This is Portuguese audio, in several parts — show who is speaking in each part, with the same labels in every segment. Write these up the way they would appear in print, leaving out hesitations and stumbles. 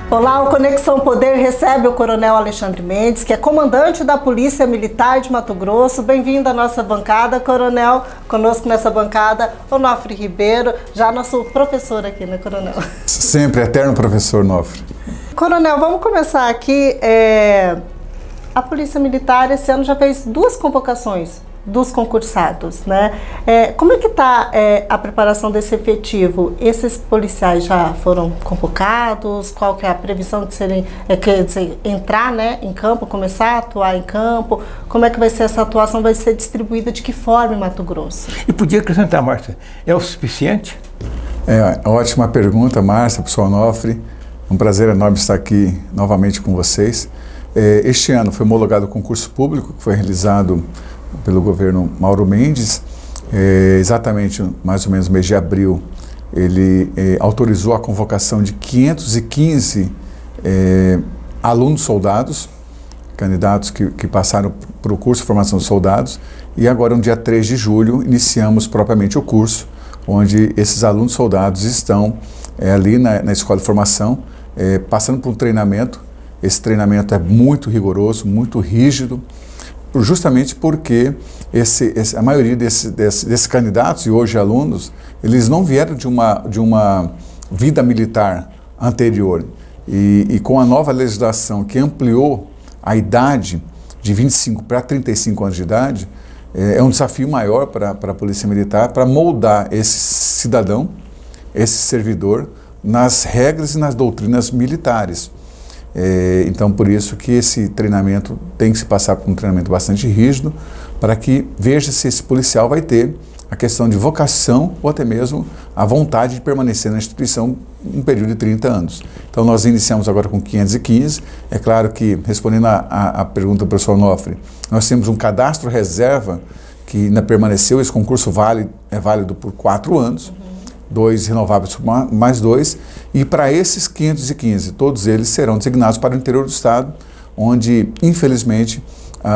Speaker 1: Olá, o Conexão Poder recebe o Coronel Alexandre Mendes, que é comandante da Polícia Militar de Mato Grosso. Bem-vindo à nossa bancada, Coronel. Conosco nessa bancada, Onofre Ribeiro, já nosso professor aqui, né, Coronel?
Speaker 2: Sempre, eterno professor Onofre.
Speaker 1: Coronel, vamos começar aqui. A Polícia Militar esse ano já fez 2 convocações dos concursados, né? Como é que está a preparação desse efetivo? Esses policiais já foram convocados? Qual que é a previsão de serem, quer dizer, entrar, né, em campo, começar a atuar em campo? Como é que vai ser essa atuação? Vai ser distribuída de que forma em Mato Grosso?
Speaker 3: E podia acrescentar, Márcia, é o suficiente?
Speaker 2: Ótima pergunta, Márcia, professor Onofre. Um prazer enorme estar aqui novamente com vocês. Este ano foi homologado o concurso público que foi realizado pelo governo Mauro Mendes, exatamente mais ou menos no mês de abril. Ele autorizou a convocação de 515 alunos soldados, candidatos que passaram para o curso de formação de soldados, e agora no dia 3 de julho iniciamos propriamente o curso, onde esses alunos soldados estão ali na escola de formação, passando por um treinamento. Esse treinamento é muito rigoroso, muito rígido, justamente porque a maioria desses candidatos, e hoje alunos, eles não vieram de uma vida militar anterior. E com a nova legislação que ampliou a idade de 25 para 35 anos de idade, é um desafio maior para a Polícia Militar para moldar esse cidadão, esse servidor, nas regras e nas doutrinas militares. Então, por isso que esse treinamento tem que se passar por um treinamento bastante rígido, para que veja se esse policial vai ter a questão de vocação ou até mesmo a vontade de permanecer na instituição um período de 30 anos. Então, nós iniciamos agora com 515. É claro que, respondendo a pergunta do professor Onofre, nós temos um cadastro reserva que ainda permaneceu. Esse concurso é válido por 4 anos. 2 renováveis mais 2, e para esses 515, todos eles serão designados para o interior do estado, onde, infelizmente,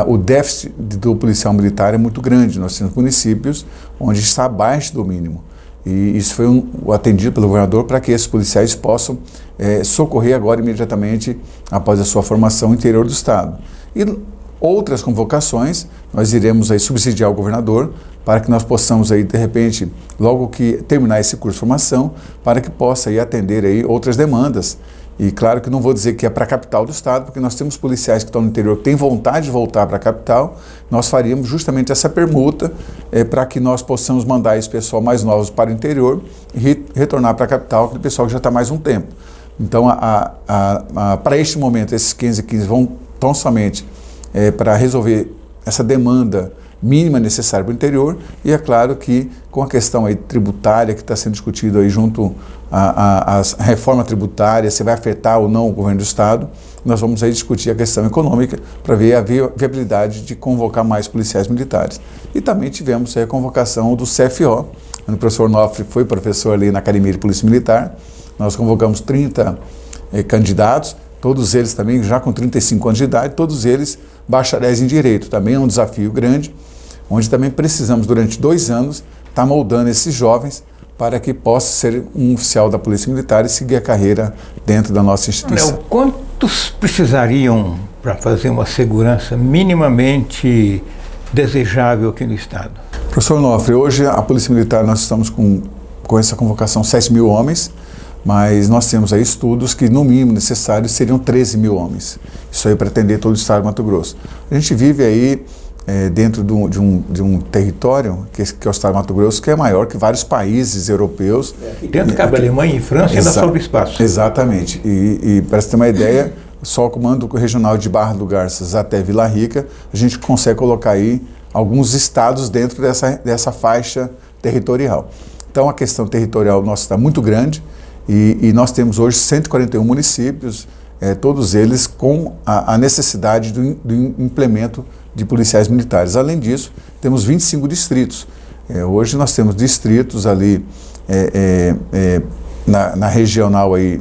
Speaker 2: o déficit do policial militar é muito grande. Nós temos municípios onde está abaixo do mínimo, e isso foi atendido pelo governador para que esses policiais possam socorrer agora imediatamente após a sua formação no interior do estado. E outras convocações, nós iremos aí subsidiar o governador para que nós possamos aí, de repente, logo que terminar esse curso de formação, para que possa aí atender aí outras demandas. E claro que não vou dizer que é para a capital do estado, porque nós temos policiais que estão no interior que têm vontade de voltar para a capital. Nós faríamos justamente essa permuta para que nós possamos mandar esse pessoal mais novos para o interior e retornar para a capital, aquele pessoal que já está mais um tempo. Então, para este momento, esses 515 vão tão somente para resolver essa demanda mínima necessária para o interior, e é claro que com a questão aí tributária que está sendo discutido aí junto à reforma tributária, se vai afetar ou não o governo do estado, nós vamos aí discutir a questão econômica para ver a viabilidade de convocar mais policiais militares. E também tivemos aí a convocação do CFO, onde o professor Onofre foi professor ali na Academia de Polícia Militar. Nós convocamos 30 candidatos, todos eles também já com 35 anos de idade, todos eles bacharéis em Direito. Também é um desafio grande, onde também precisamos, durante 2 anos, estar moldando esses jovens para que possa ser um oficial da Polícia Militar e seguir a carreira dentro da nossa instituição.
Speaker 3: Léo, quantos precisariam para fazer uma segurança minimamente desejável aqui no estado?
Speaker 2: Professor Onofre, hoje a Polícia Militar, nós estamos com essa convocação 7.000 homens, mas nós temos aí estudos que no mínimo necessário seriam 13.000 homens. Isso aí para atender todo o estado de Mato Grosso. A gente vive aí dentro de um território, que é o estado de Mato Grosso, que é maior que vários países europeus.
Speaker 3: Dentro cabe Alemanha e França, ainda sobra espaço.
Speaker 2: Exatamente. E para você ter uma ideia, só o comando regional de Barra do Garças até Vila Rica, a gente consegue colocar aí alguns estados dentro dessa faixa territorial. Então a questão territorial nossa está muito grande, e nós temos hoje 141 municípios, todos eles com a necessidade do implemento de policiais militares. Além disso, temos 25 distritos. Hoje nós temos distritos ali na regional aí,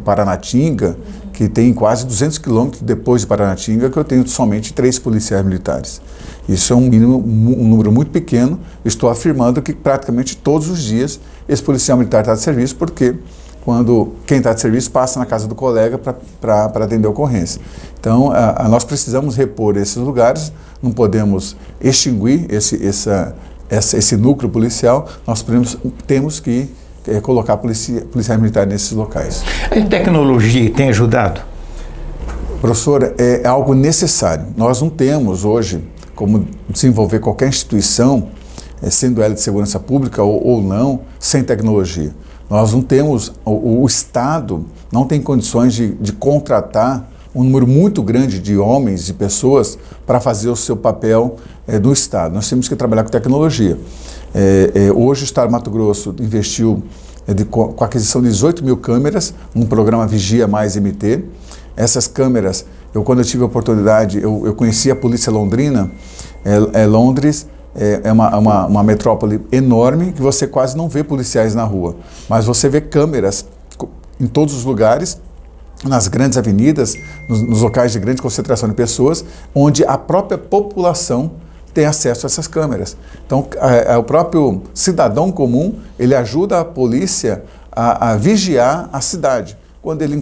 Speaker 2: Paranatinga, que tem quase 200 quilômetros depois de Paranatinga, que eu tenho somente 3 policiais militares. Isso é um número muito pequeno. Estou afirmando que praticamente todos os dias esse policial militar está de serviço, porque quando quem está de serviço passa na casa do colega para atender a ocorrência. Então, nós precisamos repor esses lugares, não podemos extinguir esse núcleo policial, nós temos que colocar policiais militares nesses locais.
Speaker 3: A tecnologia tem ajudado?
Speaker 2: Professor, é algo necessário. Nós não temos hoje como desenvolver qualquer instituição, sendo ela de segurança pública ou não, sem tecnologia. Nós não temos, o Estado não tem condições de contratar um número muito grande de homens, de pessoas, para fazer o seu papel do Estado. Nós temos que trabalhar com tecnologia. Hoje o Estado de Mato Grosso investiu com a aquisição de 18 mil câmeras, num programa Vigia Mais MT. Essas câmeras, quando eu tive a oportunidade, eu conheci a Polícia Londrina. Londres é uma metrópole enorme que você quase não vê policiais na rua, mas você vê câmeras em todos os lugares, nas grandes avenidas, nos locais de grande concentração de pessoas, onde a própria população tem acesso a essas câmeras. Então, o próprio cidadão comum, ele ajuda a polícia a vigiar a cidade. Quando ele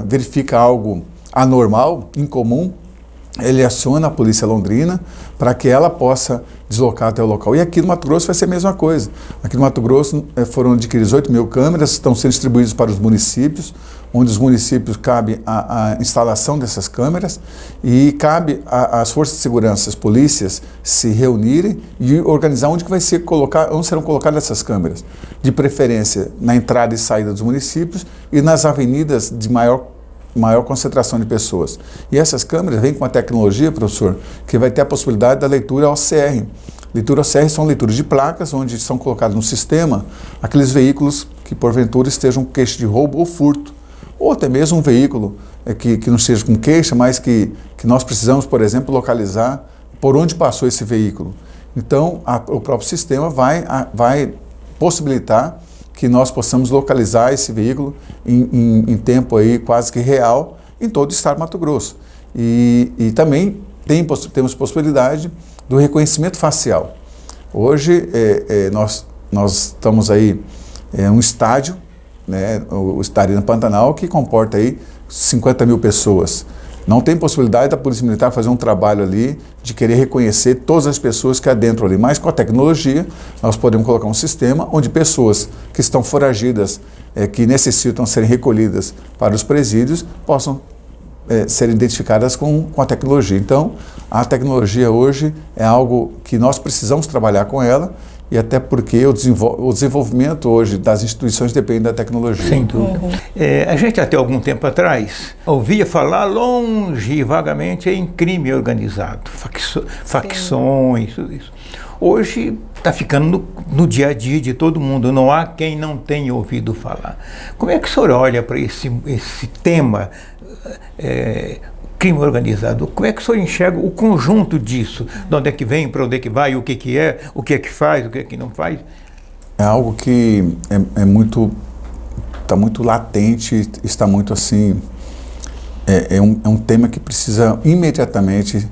Speaker 2: verifica algo anormal, incomum, ele aciona a Polícia Londrina para que ela possa deslocar até o local. E aqui no Mato Grosso vai ser a mesma coisa. Aqui no Mato Grosso foram adquiridas 8 mil câmeras, estão sendo distribuídas para os municípios, onde os municípios cabe a instalação dessas câmeras e cabe às forças de segurança, as polícias, se reunirem e organizar onde serão colocadas essas câmeras. De preferência na entrada e saída dos municípios e nas avenidas de maior concentração de pessoas. E essas câmeras vêm com uma tecnologia, professor, que vai ter a possibilidade da leitura OCR. Leitura OCR são leituras de placas, onde são colocados no sistema aqueles veículos que porventura estejam com queixa de roubo ou furto. Ou até mesmo um veículo que não esteja com queixa, mas que nós precisamos, por exemplo, localizar por onde passou esse veículo. Então, o próprio sistema vai possibilitar que nós possamos localizar esse veículo em tempo aí quase que real em todo o estado de Mato Grosso. E também temos possibilidade do reconhecimento facial. Hoje nós estamos aí um estádio, né, o Estádio no Pantanal, que comporta aí 50 mil pessoas. Não tem possibilidade da Polícia Militar fazer um trabalho ali de querer reconhecer todas as pessoas que há dentro ali. Mas com a tecnologia, nós podemos colocar um sistema onde pessoas que estão foragidas, que necessitam serem recolhidas para os presídios, possam serem identificadas com a tecnologia. Então, a tecnologia hoje é algo que nós precisamos trabalhar com ela, e até porque o desenvolvimento hoje das instituições depende da tecnologia.
Speaker 3: Sem dúvida. A gente até algum tempo atrás ouvia falar longe e vagamente em crime organizado, facções, tudo isso. Hoje está ficando no dia a dia de todo mundo, não há quem não tenha ouvido falar. Como é que o senhor olha para esse tema, crime organizado? Como é que o senhor enxerga o conjunto disso? De onde é que vem, para onde é que vai, o que é, o que é que faz, o que é que não faz?
Speaker 2: É algo que está muito latente, está muito assim, é um tema que precisa imediatamente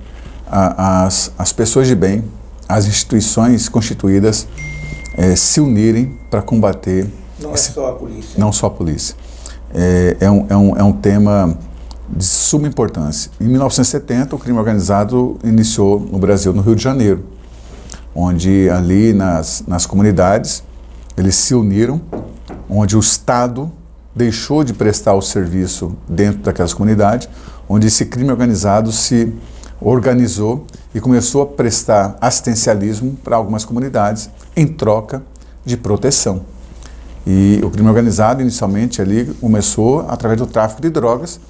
Speaker 2: as pessoas de bem, as instituições constituídas se unirem para combater.
Speaker 3: Não é só a polícia.
Speaker 2: Não só a polícia. É um tema de suma importância. Em 1970, o crime organizado iniciou no Brasil, no Rio de Janeiro, onde ali nas comunidades eles se uniram, onde o Estado deixou de prestar o serviço dentro daquelas comunidades, onde esse crime organizado se organizou e começou a prestar assistencialismo para algumas comunidades em troca de proteção. E o crime organizado inicialmente ali começou através do tráfico de drogas,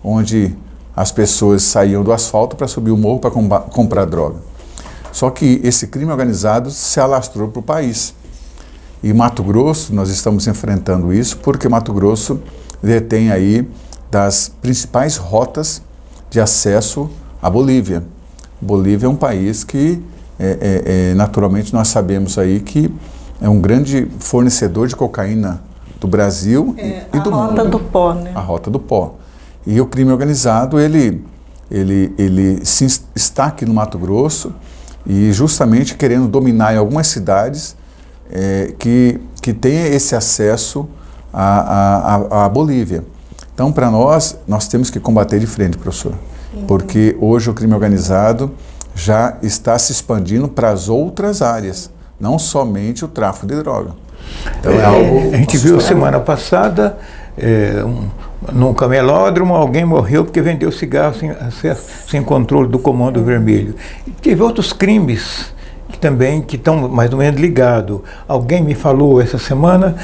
Speaker 2: onde as pessoas saíam do asfalto para subir o morro para comprar droga. Só que esse crime organizado se alastrou para o país. E Mato Grosso, nós estamos enfrentando isso porque Mato Grosso detém aí das principais rotas de acesso à Bolívia. Bolívia é um país que, naturalmente, nós sabemos aí que é um grande fornecedor de cocaína do Brasil e do mundo.
Speaker 1: A rota do pó, né?
Speaker 2: A rota do pó. E o crime organizado, ele está aqui no Mato Grosso e justamente querendo dominar em algumas cidades que tenha esse acesso à Bolívia. Então, para nós temos que combater de frente, professor, porque hoje o crime organizado já está se expandindo para as outras áreas, não somente o tráfico de droga. Então, é algo
Speaker 3: a gente viu semana passada, num camelódromo, alguém morreu porque vendeu cigarro sem controle do Comando Vermelho. E teve outros crimes que estão mais ou menos ligados. Alguém me falou essa semana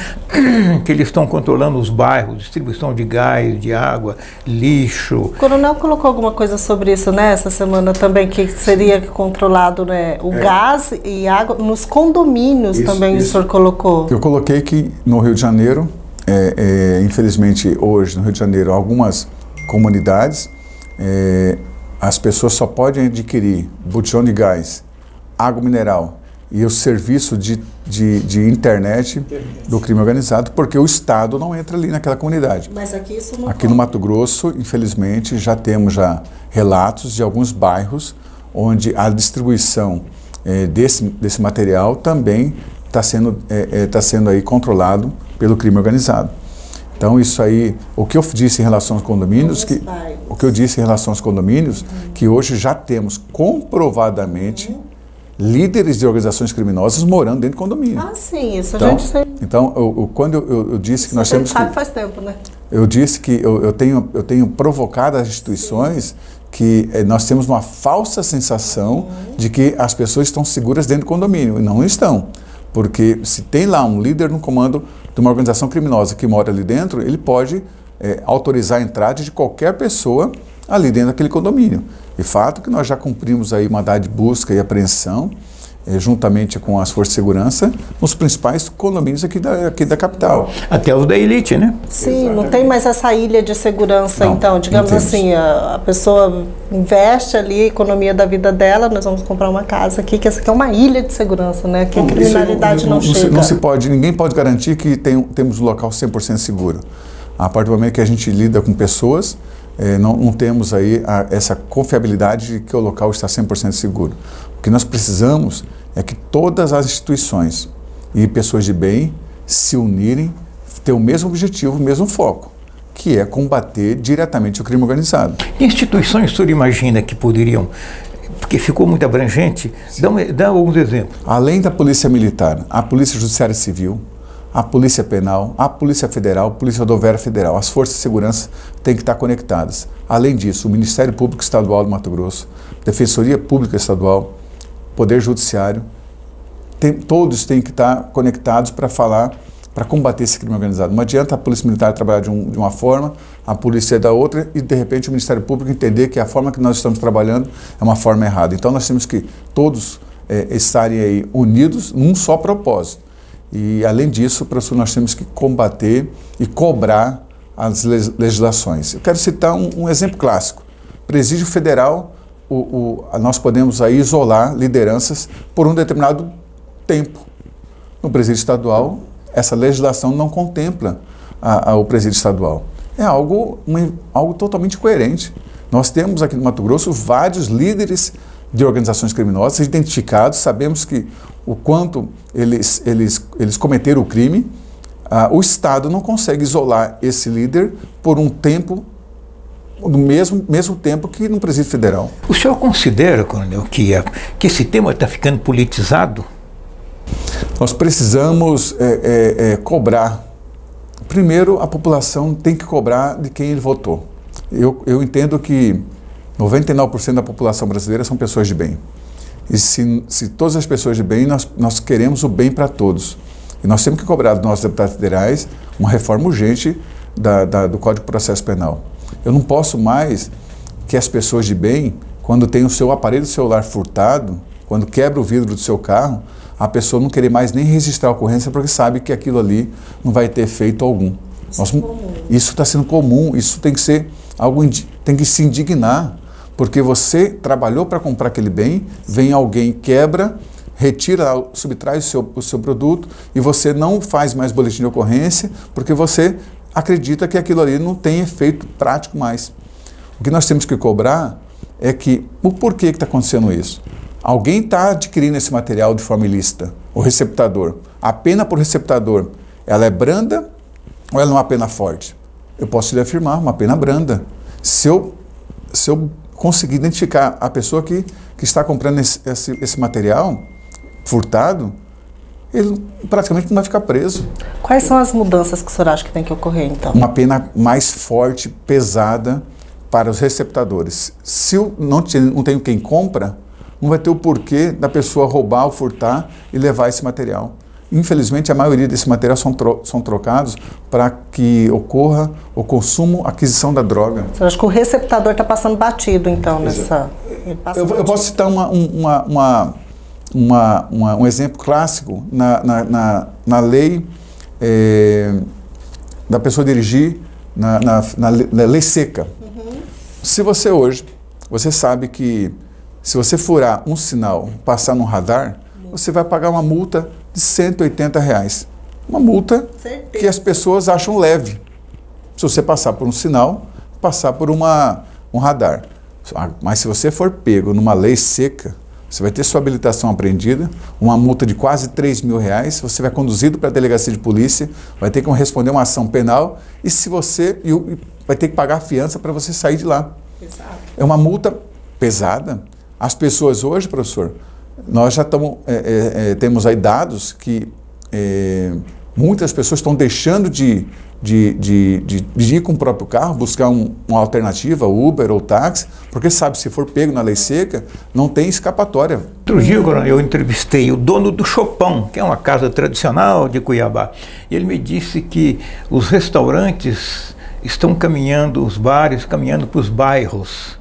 Speaker 3: que eles estão controlando os bairros, distribuição de gás, de água, lixo.
Speaker 1: O coronel colocou alguma coisa sobre isso, né, essa semana também, que seria controlado, né, o gás e água nos condomínios também, o senhor colocou.
Speaker 2: Eu coloquei que no Rio de Janeiro, infelizmente hoje no Rio de Janeiro, algumas comunidades, as pessoas só podem adquirir botijão de gás, água mineral e o serviço de internet do crime organizado, porque o Estado não entra ali naquela comunidade.
Speaker 1: Mas aqui isso não
Speaker 2: Aqui no Mato Grosso, infelizmente, já temos relatos de alguns bairros onde a distribuição desse material também está sendo aí controlado pelo crime organizado. Então isso aí, o que eu disse em relação aos condomínios, que hoje já temos comprovadamente líderes de organizações criminosas morando dentro de condomínio.
Speaker 1: Ah, sim, isso então, a gente sabe.
Speaker 2: Então, quando eu disse que nós temos que...
Speaker 1: A gente sabe faz tempo, né?
Speaker 2: Eu disse que eu tenho provocado as instituições que nós temos uma falsa sensação de que as pessoas estão seguras dentro do condomínio, e não estão. Porque se tem lá um líder no comando de uma organização criminosa que mora ali dentro, ele pode autorizar a entrada de qualquer pessoa ali dentro daquele condomínio. E fato que nós já cumprimos aí mandado de busca e apreensão, juntamente com as forças de segurança, nos principais condomínios aqui da capital.
Speaker 3: Até os da elite, né?
Speaker 1: Sim, exatamente. Não tem mais essa ilha de segurança,
Speaker 2: não,
Speaker 1: então, digamos assim, a pessoa investe ali a economia da vida dela, nós vamos comprar uma casa aqui, que essa aqui é uma ilha de segurança, né? Que a criminalidade não chega.
Speaker 2: Não se pode, ninguém pode garantir que temos um local 100% seguro. A partir do momento que a gente lida com pessoas, não temos aí essa confiabilidade de que o local está 100% seguro. O que nós precisamos é que todas as instituições e pessoas de bem se unirem, ter o mesmo objetivo, o mesmo foco, que é combater diretamente o crime organizado.
Speaker 3: Que instituições o senhor imagina que poderiam, porque ficou muito abrangente, dá alguns exemplos.
Speaker 2: Além da Polícia Militar, a Polícia Judiciária Civil, a Polícia Penal, a Polícia Federal, a Polícia Rodoviária Federal, as forças de segurança têm que estar conectadas. Além disso, o Ministério Público Estadual do Mato Grosso, Defensoria Pública Estadual, Poder Judiciário, todos têm que estar conectados para combater esse crime organizado. Não adianta a Polícia Militar trabalhar de uma forma, a Polícia da outra, e de repente o Ministério Público entender que a forma que nós estamos trabalhando é uma forma errada. Então nós temos que todos estarem aí unidos num só propósito. E, além disso, professor, nós temos que combater e cobrar as legislações. Eu quero citar um exemplo clássico. Presídio Federal, nós podemos aí isolar lideranças por um determinado tempo. No presídio estadual, essa legislação não contempla o presídio estadual. É algo totalmente coerente. Nós temos aqui no Mato Grosso vários líderes de organizações criminosas identificados, sabemos que o quanto eles cometeram o crime, o Estado não consegue isolar esse líder por um tempo, do mesmo tempo que no presídio federal.
Speaker 3: O senhor considera, coronel, que esse tema está ficando politizado?
Speaker 2: Nós precisamos cobrar. Primeiro, a população tem que cobrar de quem ele votou. Eu entendo que 99% da população brasileira são pessoas de bem. E se todas as pessoas de bem, nós queremos o bem para todos. E nós temos que cobrar dos nossos deputados federais uma reforma urgente do Código de Processo Penal. Eu não posso mais que as pessoas de bem, quando tem o seu aparelho celular furtado, quando quebra o vidro do seu carro, a pessoa não querer mais nem registrar a ocorrência porque sabe que aquilo ali não vai ter efeito algum. Isso está sendo comum, isso tem que ser algo, tem que se indignar. Porque você trabalhou para comprar aquele bem, vem alguém, quebra, retira, subtrai o seu produto e você não faz mais boletim de ocorrência porque você acredita que aquilo ali não tem efeito prático mais. O que nós temos que cobrar é que o porquê que está acontecendo isso. Alguém está adquirindo esse material de forma ilícita, o receptador. A pena por receptador, ela é branda ou ela é uma pena forte? Eu posso lhe afirmar, uma pena branda. Se eu conseguir identificar a pessoa que está comprando esse material furtado, ele praticamente não vai ficar preso.
Speaker 1: Quais são as mudanças que o senhor acha que tem que ocorrer, então?
Speaker 2: Uma pena mais forte, pesada para os receptadores. Se eu não tenho quem compra, não vai ter o porquê da pessoa roubar ou furtar e levar esse material. Infelizmente, a maioria desse material são trocados para que ocorra o consumo, a aquisição da droga.
Speaker 1: Você acha que o receptador está passando batido, então, nessa...
Speaker 2: Eu posso citar um exemplo clássico na lei da pessoa dirigir, na lei seca. Se você hoje, você sabe que se você furar um sinal, passar no radar, você vai pagar uma multa de R$180. Uma multa que as pessoas acham leve. Se você passar por um sinal, passar por um radar. Mas se você for pego numa lei seca, você vai ter sua habilitação apreendida, uma multa de quase R$3.000, você vai conduzido para a delegacia de polícia, vai ter que responder uma ação penal e vai ter que pagar a fiança para você sair de lá. Pesado. É uma multa pesada. As pessoas hoje, professor, nós já temos aí dados que muitas pessoas estão deixando de ir com o próprio carro, buscar uma alternativa, Uber ou táxi, porque sabe, se for pego na lei seca, não tem escapatória.
Speaker 3: Outro dia, eu entrevistei o dono do Chopão, que é uma casa tradicional de Cuiabá, e ele me disse que os restaurantes estão caminhando, os bares caminhando para os bairros,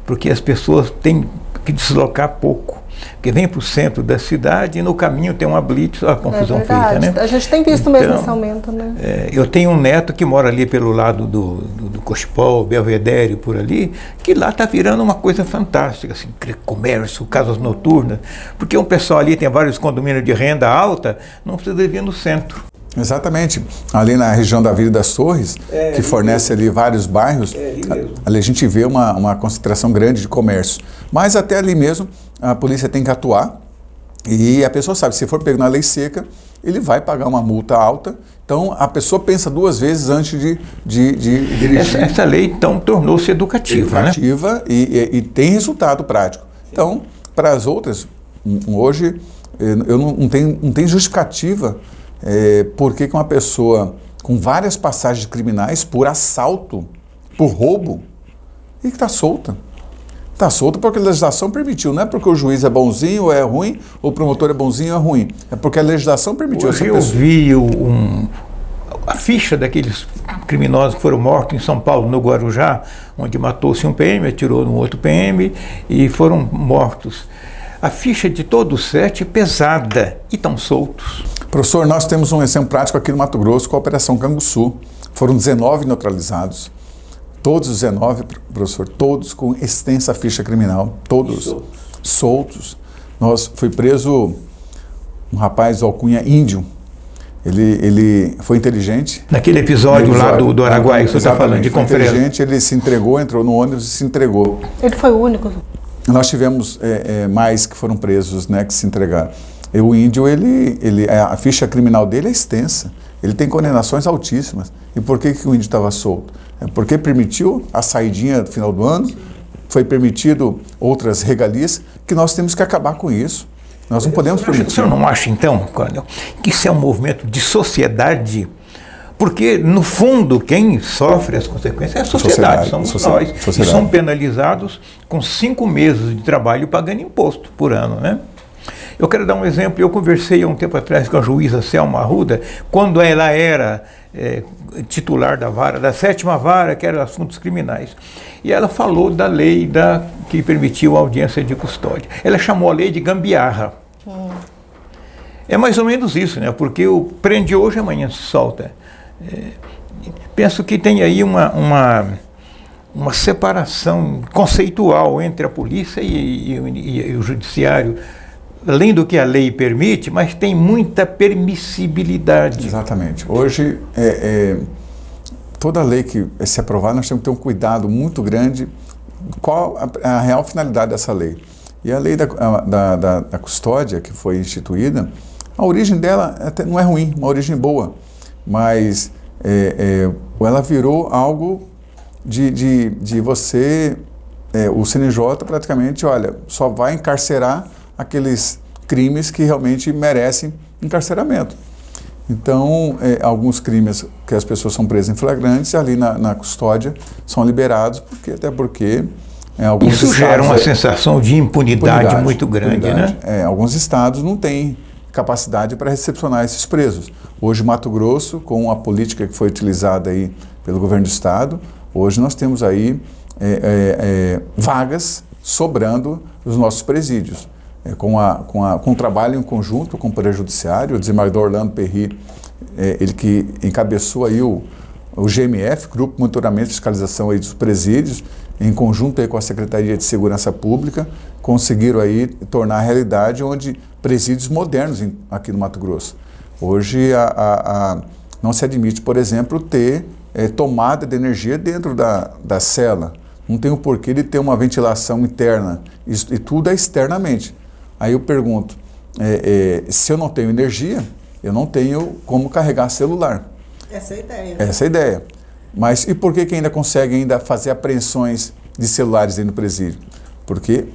Speaker 3: porque as pessoas têm que deslocar pouco. Porque vem para o centro da cidade e no caminho tem uma blitz, a confusão feita, né?
Speaker 1: A gente tem visto mesmo esse aumento, né?
Speaker 3: Eu tenho um neto que mora ali pelo lado do Cochipol, Belvedere, por ali, que lá está virando uma coisa fantástica, assim, comércio, casas noturnas, porque o pessoal ali tem vários condomínios de renda alta, não precisa vir no centro.
Speaker 2: Exatamente. Ali na região da Vila das Torres, que fornece ali vários bairros, ali a gente vê uma concentração grande de comércio. Mas até ali mesmo, a polícia tem que atuar e a pessoa sabe, se for pego na lei seca, ele vai pagar uma multa alta. Então, a pessoa pensa duas vezes antes de dirigir.
Speaker 3: Essa lei, então, tornou-se educativa, né?
Speaker 2: E tem resultado prático. Então, para as outras, hoje, eu não tenho justificativa por que uma pessoa com várias passagens criminais por assalto, por roubo, e que está solta. Está solta porque a legislação permitiu, não é porque o juiz é bonzinho ou é ruim, ou o promotor é bonzinho ou é ruim. É porque a legislação permitiu.
Speaker 3: Hoje eu vi a ficha daqueles criminosos que foram mortos em São Paulo, no Guarujá, onde matou-se um PM, atirou no outro PM e foram mortos. A ficha de todos os 7 é pesada e estão soltos.
Speaker 2: Professor, nós temos um exemplo prático aqui no Mato Grosso com a Operação Canguçu. Foram 19 neutralizados. Todos os 19, professor, todos com extensa ficha criminal, todos soltos. Foi preso um rapaz de alcunha Índio. Ele foi inteligente.
Speaker 3: Naquele episódio lá do Araguaia que você está falando, de conferência.
Speaker 2: Inteligente, ele se entregou, entrou no ônibus e se entregou.
Speaker 1: Ele foi o único?
Speaker 2: Nós tivemos mais que foram presos, né, que se entregaram. E o Índio, a ficha criminal dele é extensa. Ele tem condenações altíssimas. E por que o Índio estava solto? É porque permitiu a saidinha no final do ano, foi permitido outras regalias, que nós temos que acabar com isso. Nós não podemos permitir.
Speaker 3: O senhor não acha, então, que isso é um movimento de sociedade? Porque, no fundo, quem sofre as consequências é a sociedade, somos nós. E são penalizados com 5 meses de trabalho pagando imposto por ano, né? Eu quero dar um exemplo. Eu conversei há um tempo atrás com a juíza Selma Arruda, quando ela era titular da 7ª vara, que era assuntos criminais. E ela falou da lei que permitiu a audiência de custódia. Ela chamou a lei de gambiarra. É mais ou menos isso, né? Porque o prende hoje, amanhã se solta. Penso que tem aí uma separação conceitual entre a polícia e o judiciário, além do que a lei permite, mas tem muita permissibilidade.
Speaker 2: Exatamente. Hoje, toda lei que se aprovar, nós temos que ter um cuidado muito grande qual a real finalidade dessa lei. E a lei da custódia, que foi instituída, a origem dela até não é ruim, uma origem boa, mas ela virou algo de você, o CNJ praticamente, olha, só vai encarcerar aqueles crimes que realmente merecem encarceramento. Então, alguns crimes que as pessoas são presas em flagrantes, ali na custódia, são liberados, até porque alguns
Speaker 3: isso gera uma sensação de impunidade muito grande, né?
Speaker 2: Alguns estados não têm capacidade para recepcionar esses presos. Hoje, Mato Grosso, com a política que foi utilizada aí pelo governo do estado, hoje nós temos aí vagas sobrando nos nossos presídios. Com o trabalho em conjunto com o Poder Judiciário, o desembargador Orlando Perry, ele que encabeçou aí o GMF, Grupo de Monitoramento e Fiscalização aí dos Presídios, em conjunto aí com a Secretaria de Segurança Pública, conseguiram aí tornar a realidade onde presídios modernos aqui no Mato Grosso. Hoje não se admite, por exemplo, ter tomada de energia dentro da cela. Não tem o porquê de ter uma ventilação interna, e tudo é externamente. Aí eu pergunto, se eu não tenho energia, eu não tenho como carregar celular.
Speaker 1: Essa é a ideia.
Speaker 2: Essa é a ideia. Mas e por que ainda consegue ainda fazer apreensões de celulares dentro do presídio? Porque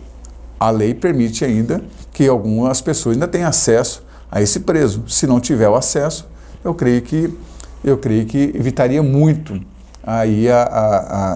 Speaker 2: a lei permite ainda que algumas pessoas ainda tenham acesso a esse preso. Se não tiver o acesso, eu creio que evitaria muito aí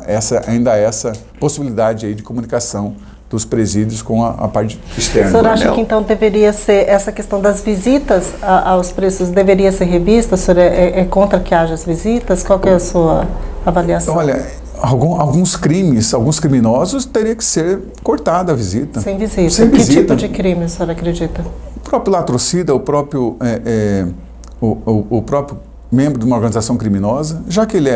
Speaker 2: essa possibilidade aí de comunicação dos presídios com a parte externa.
Speaker 1: O senhor acha que então deveria ser, essa questão das visitas aos presos deveria ser revista? O senhor é contra que haja as visitas? Qual que é a sua avaliação?
Speaker 2: Olha, alguns criminosos teria que ser cortada a visita.
Speaker 1: Sem visita.
Speaker 2: Sem
Speaker 1: que
Speaker 2: visita.
Speaker 1: Tipo de crime o senhor acredita?
Speaker 2: O próprio latrocida, o próprio membro de uma organização criminosa, já que ele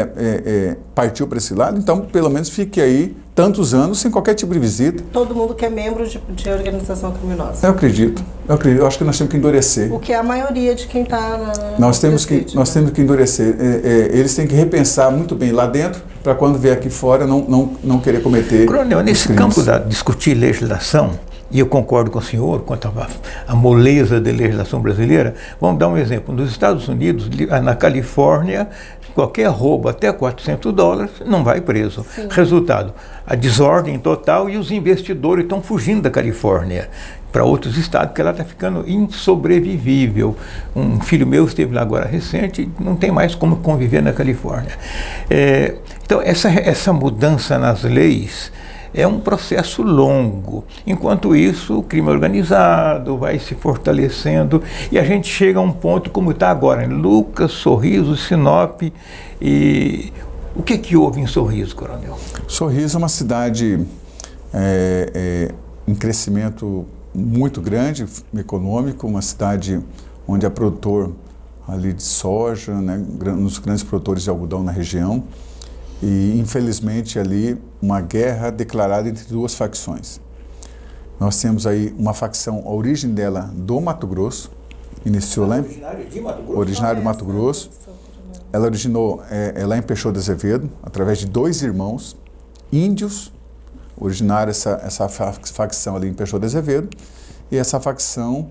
Speaker 2: partiu para esse lado, então pelo menos fique aí tantos anos sem qualquer tipo de visita.
Speaker 1: Todo mundo que é membro de organização criminosa.
Speaker 2: Eu acredito. Eu acho que nós temos que endurecer.
Speaker 1: O que é a maioria de quem está
Speaker 2: nós temos que endurecer. Eles têm que repensar muito bem lá dentro, para quando vier aqui fora não querer cometer.
Speaker 3: Coronel, nesse campo da discutir legislação, e eu concordo com o senhor quanto à moleza da legislação brasileira, vamos dar um exemplo. Nos Estados Unidos, na Califórnia, qualquer roubo até $400 não vai preso. Sim. Resultado, a desordem total e os investidores estão fugindo da Califórnia para outros estados, porque ela está ficando insobrevivível. Um filho meu esteve lá agora recente, não tem mais como conviver na Califórnia. Então, essa mudança nas leis é um processo longo. Enquanto isso, o crime organizado vai se fortalecendo e a gente chega a um ponto como está agora, em Lucas, Sorriso, Sinop. E o que houve em Sorriso, Coronel?
Speaker 2: Sorriso é uma cidade em crescimento muito grande, econômico, uma cidade onde é produtor ali de soja, né, um dos grandes produtores de algodão na região. E, infelizmente, ali uma guerra declarada entre duas facções. Nós temos aí uma facção, a origem dela do Mato Grosso, iniciou lá originário de Mato Grosso. Ela originou lá em Peixoto de Azevedo, através de dois irmãos índios, originaram essa facção ali em Peixoto de Azevedo, e essa facção,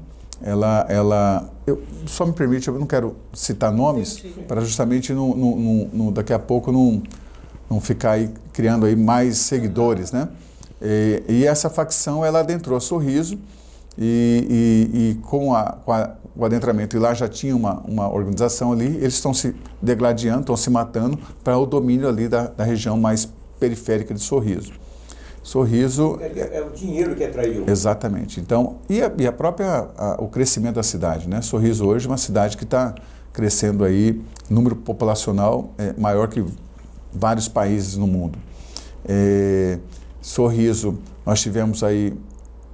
Speaker 2: eu só me permite, eu não quero citar nomes, para justamente daqui a pouco não ficar aí criando aí mais seguidores, né? E essa facção, ela adentrou Sorriso e com o adentramento, e lá já tinha uma organização ali, eles estão se degladiando, estão se matando para o domínio ali da região mais periférica de Sorriso. Sorriso...
Speaker 3: É o dinheiro que atraiu.
Speaker 2: Exatamente. Então, e o crescimento da cidade, né? Sorriso hoje é uma cidade que está crescendo aí, número populacional maior que vários países no mundo. Sorriso, nós tivemos aí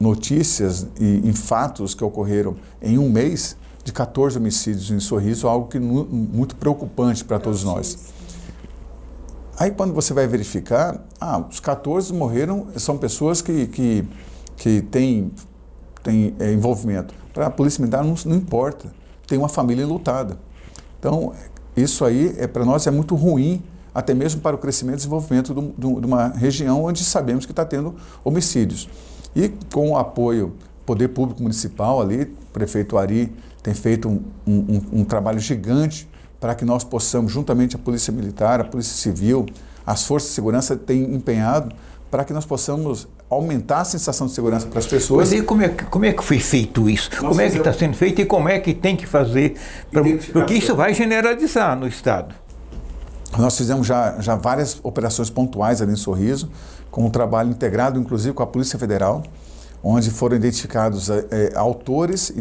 Speaker 2: notícias em fatos que ocorreram em um mês de 14 homicídios em Sorriso, algo que muito preocupante para todos nós. Aí quando você vai verificar, os 14 morreram, são pessoas que têm envolvimento. Para a polícia militar não importa, tem uma família enlutada. Então, isso aí para nós é muito ruim, até mesmo para o crescimento e desenvolvimento de uma região onde sabemos que está tendo homicídios. E com o apoio do Poder Público Municipal ali, o prefeito Ari tem feito um trabalho gigante para que nós possamos, juntamente a Polícia Militar, a Polícia Civil, as Forças de Segurança têm empenhado para que nós possamos aumentar a sensação de segurança para as pessoas.
Speaker 3: Mas e como é que foi feito isso? Como é que está sendo feito e como é que tem que fazer? Porque isso vai generalizar no Estado.
Speaker 2: Nós fizemos já várias operações pontuais ali em Sorriso, com um trabalho integrado, inclusive, com a Polícia Federal, onde foram identificados autores,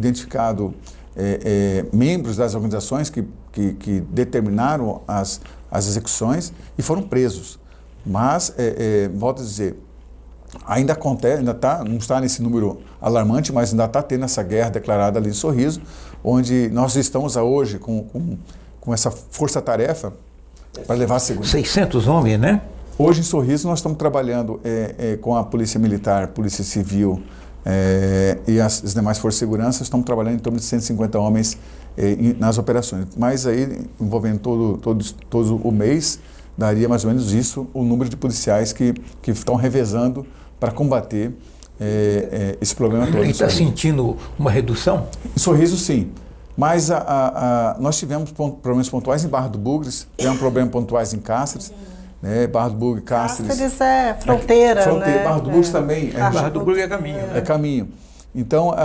Speaker 2: membros das organizações que determinaram as execuções e foram presos. Mas, volto a dizer, ainda acontece, não está nesse número alarmante, mas ainda está tendo essa guerra declarada ali em Sorriso, onde nós estamos hoje com essa força-tarefa para levar a segurança.
Speaker 3: 600 homens, né?
Speaker 2: Hoje em Sorriso nós estamos trabalhando com a Polícia Militar, Polícia Civil e as demais forças de segurança, estamos trabalhando em torno de 150 homens nas operações. Mas aí, envolvendo todo o mês, daria mais ou menos isso, o número de policiais que estão revezando para combater esse problema todo.
Speaker 3: E está sentindo uma redução?
Speaker 2: Em Sorriso, sim. Mas nós tivemos problemas pontuais em Barra do Bugres, tivemos problemas pontuais em Cáceres, né? Barra do Bugres, Cáceres.
Speaker 1: Cáceres é fronteira, né?
Speaker 2: Barra do Bugres também.
Speaker 3: Barra do Bugres é caminho.
Speaker 2: É caminho. Então,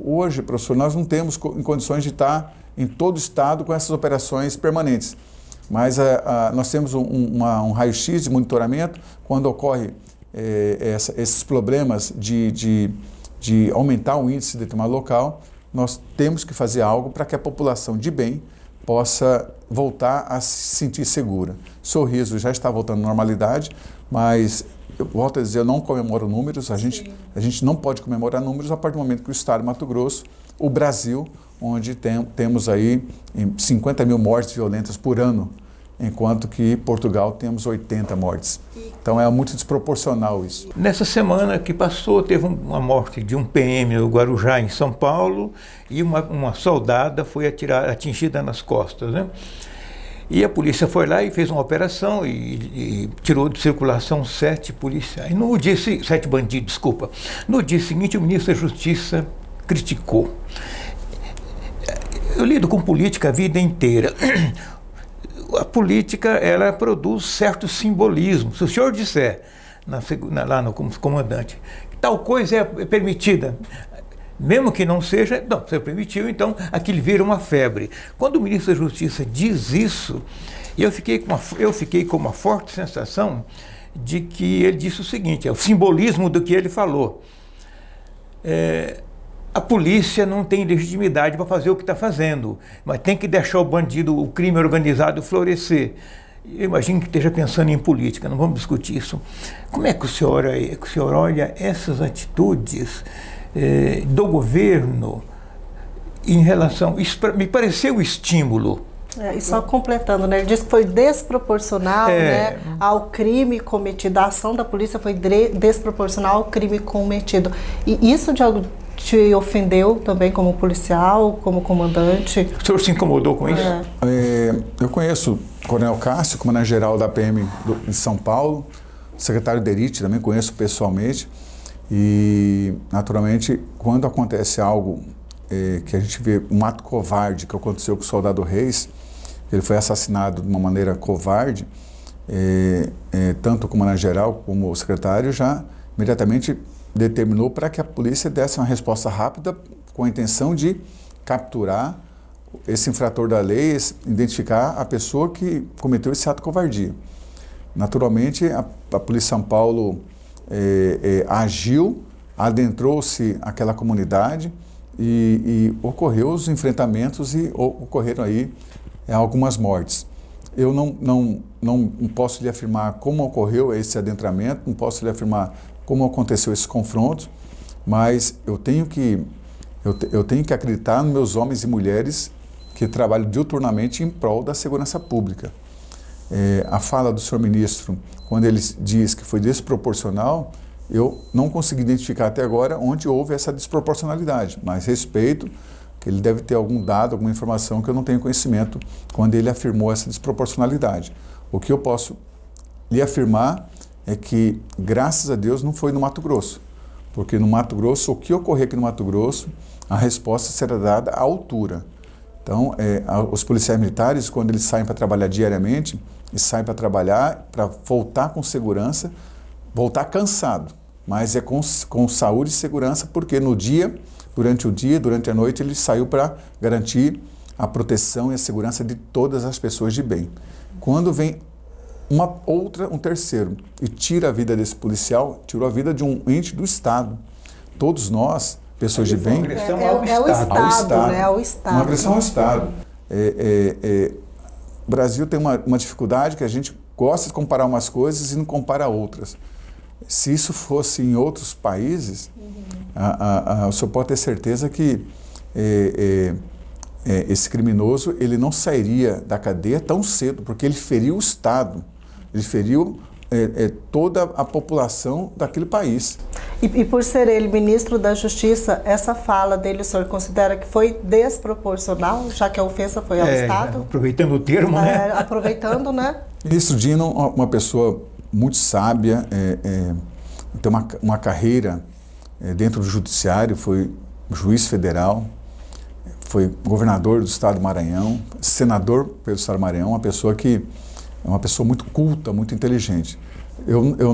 Speaker 2: hoje, professor, nós não temos em condições de estar em todo o estado com essas operações permanentes. Mas nós temos um raio-x de monitoramento quando ocorre esses problemas de aumentar o índice de determinado local. Nós temos que fazer algo para que a população de bem possa voltar a se sentir segura. Sorriso já está voltando à normalidade, mas eu volto a dizer, eu não comemoro números, a gente não pode comemorar números a partir do momento que o Estado de Mato Grosso, o Brasil, onde temos aí 50 mil mortes violentas por ano, enquanto que Portugal temos 80 mortes. Então é muito desproporcional isso.
Speaker 3: Nessa semana que passou, teve uma morte de um PM no Guarujá, em São Paulo, e uma soldada foi atingida nas costas, né? E a polícia foi lá e fez uma operação e tirou de circulação 7 policiais. 7 bandidos, desculpa. No dia seguinte, o ministro da Justiça criticou. Eu lido com política a vida inteira. A política, ela produz certo simbolismo. Se o senhor disser, lá no comandante, que tal coisa é permitida, mesmo que não seja, não, você permitiu, então aquilo vira uma febre. Quando o ministro da Justiça diz isso, eu fiquei com uma forte sensação de que ele disse o seguinte, é o simbolismo do que ele falou. A polícia não tem legitimidade para fazer o que está fazendo, mas tem que deixar o bandido, o crime organizado florescer. Eu imagino que esteja pensando em política, não vamos discutir isso. Como é que o senhor olha essas atitudes do governo em relação... Isso me pareceu estímulo.
Speaker 1: E só completando, né? Ele disse que foi desproporcional, né, ao crime cometido. A ação da polícia foi desproporcional ao crime cometido. E isso de algo te ofendeu também como policial, como comandante?
Speaker 3: O senhor se incomodou com isso?
Speaker 2: Eu conheço o Coronel Cássio, comandante-geral da PM de São Paulo, o secretário Derite, também conheço pessoalmente. E, naturalmente, quando acontece algo que a gente vê, um ato covarde que aconteceu com o soldado Reis, ele foi assassinado de uma maneira covarde, tanto o comandante-geral como o secretário já imediatamente determinou para que a polícia desse uma resposta rápida com a intenção de capturar esse infrator da lei, identificar a pessoa que cometeu esse ato de covardia. Naturalmente, a Polícia de São Paulo agiu, adentrou-se àquela comunidade e ocorreu os enfrentamentos e ocorreram aí algumas mortes. Eu não posso lhe afirmar como ocorreu esse adentramento, não posso lhe afirmar como aconteceu esse confronto, mas eu tenho que acreditar nos meus homens e mulheres que trabalham diuturnamente em prol da segurança pública. A fala do senhor ministro, quando ele diz que foi desproporcional, eu não consegui identificar até agora onde houve essa desproporcionalidade, mas respeito que ele deve ter algum dado, alguma informação que eu não tenho conhecimento quando ele afirmou essa desproporcionalidade. O que eu posso lhe afirmar é que, graças a Deus, não foi no Mato Grosso, porque no Mato Grosso, o que ocorrer aqui no Mato Grosso, a resposta será dada à altura. Então, os policiais militares, quando eles saem para trabalhar diariamente, eles saem para trabalhar, para voltar com segurança, voltar cansado, mas é com saúde e segurança, porque no dia, durante a noite, ele saiu para garantir a proteção e a segurança de todas as pessoas de bem. Quando vem um terceiro, e tira a vida desse policial, tirou a vida de um ente do Estado. Todos nós, pessoas de bem...
Speaker 1: Ao Estado, né? Ao Estado.
Speaker 2: Uma agressão ao Estado. O Brasil tem uma dificuldade que a gente gosta de comparar umas coisas e não compara outras. Se isso fosse em outros países, o senhor pode ter certeza que esse criminoso ele não sairia da cadeia tão cedo, porque ele feriu o Estado, ele feriu toda a população daquele país.
Speaker 1: E por ser ele ministro da Justiça, essa fala dele o senhor considera que foi desproporcional, já que a ofensa foi ao Estado?
Speaker 3: Aproveitando o termo, né?
Speaker 1: Aproveitando, né?
Speaker 2: Ministro Dino, uma pessoa muito sábia, tem uma carreira dentro do judiciário, foi juiz federal, foi governador do estado do Maranhão, senador pelo estado do Maranhão, uma pessoa que é uma pessoa muito culta, muito inteligente. Eu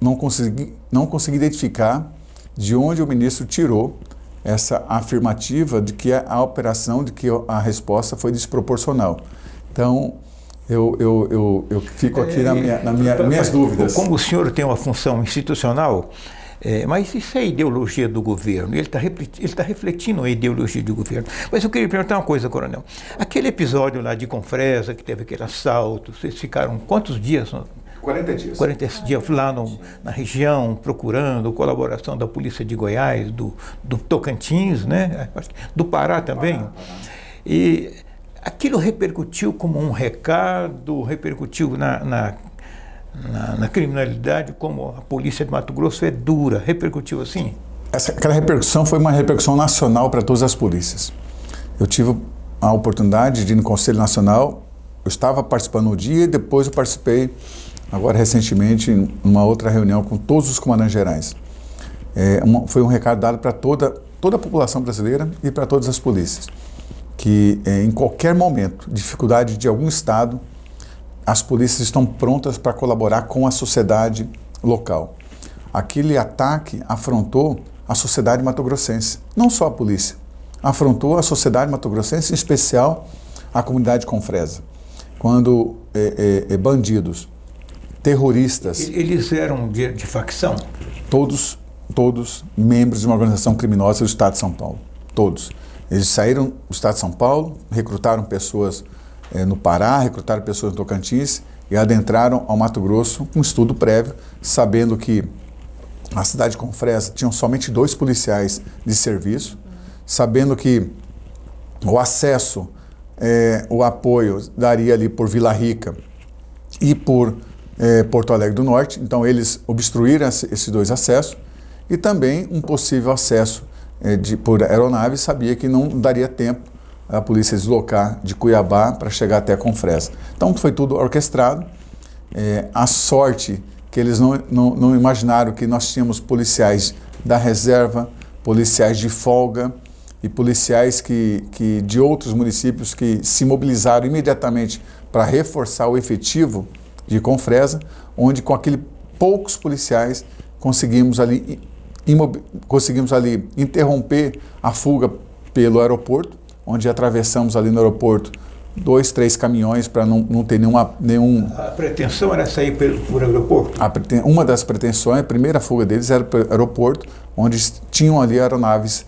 Speaker 2: não consegui identificar de onde o ministro tirou essa afirmativa de que a operação, de que a resposta foi desproporcional. Então, eu fico aqui nas minhas dúvidas.
Speaker 3: Como o senhor tem uma função institucional, mas isso é ideologia do governo, ele está refletindo a ideologia do governo. Mas eu queria perguntar uma coisa, coronel. Aquele episódio lá de Confresa, que teve aquele assalto, vocês ficaram quantos dias?
Speaker 2: 40 dias.
Speaker 3: 40 dias lá na região, procurando colaboração da Polícia de Goiás, do Tocantins, né? Do Pará também. E aquilo repercutiu como um recado, repercutiu na criminalidade, como a polícia de Mato Grosso é dura, repercutiu assim?
Speaker 2: Aquela repercussão foi uma repercussão nacional para todas as polícias. Eu tive a oportunidade de ir no Conselho Nacional, eu estava participando no dia e depois eu participei, agora recentemente, em uma outra reunião com todos os comandantes gerais. Foi um recado dado para toda a população brasileira e para todas as polícias, que em qualquer momento, dificuldade de algum estado, as polícias estão prontas para colaborar com a sociedade local. Aquele ataque afrontou a sociedade mato-grossense, não só a polícia, afrontou a sociedade mato-grossense, em especial a comunidade Confresa. Quando bandidos, terroristas...
Speaker 3: Eles eram de facção?
Speaker 2: Todos membros de uma organização criminosa do Estado de São Paulo, todos. Eles saíram do Estado de São Paulo, recrutaram pessoas no Pará, recrutaram pessoas no Tocantins e adentraram ao Mato Grosso com um estudo prévio, sabendo que a cidade de Confresa tinham somente 2 policiais de serviço, sabendo que o acesso, o apoio daria ali por Vila Rica e por Porto Alegre do Norte, então eles obstruíram esses 2 acessos e também um possível acesso por aeronave, sabia que não daria tempo a polícia deslocar de Cuiabá para chegar até Confresa. Então foi tudo orquestrado. A sorte que eles não imaginaram que nós tínhamos policiais da reserva, policiais de folga e policiais de outros municípios que se mobilizaram imediatamente para reforçar o efetivo de Confresa, onde com aqueles poucos policiais conseguimos ali interromper a fuga pelo aeroporto, onde atravessamos ali no aeroporto 2, 3 caminhões para não ter nenhum...
Speaker 3: A pretensão era sair por aeroporto?
Speaker 2: Uma das pretensões, a primeira fuga deles era para o aeroporto, onde tinham ali aeronaves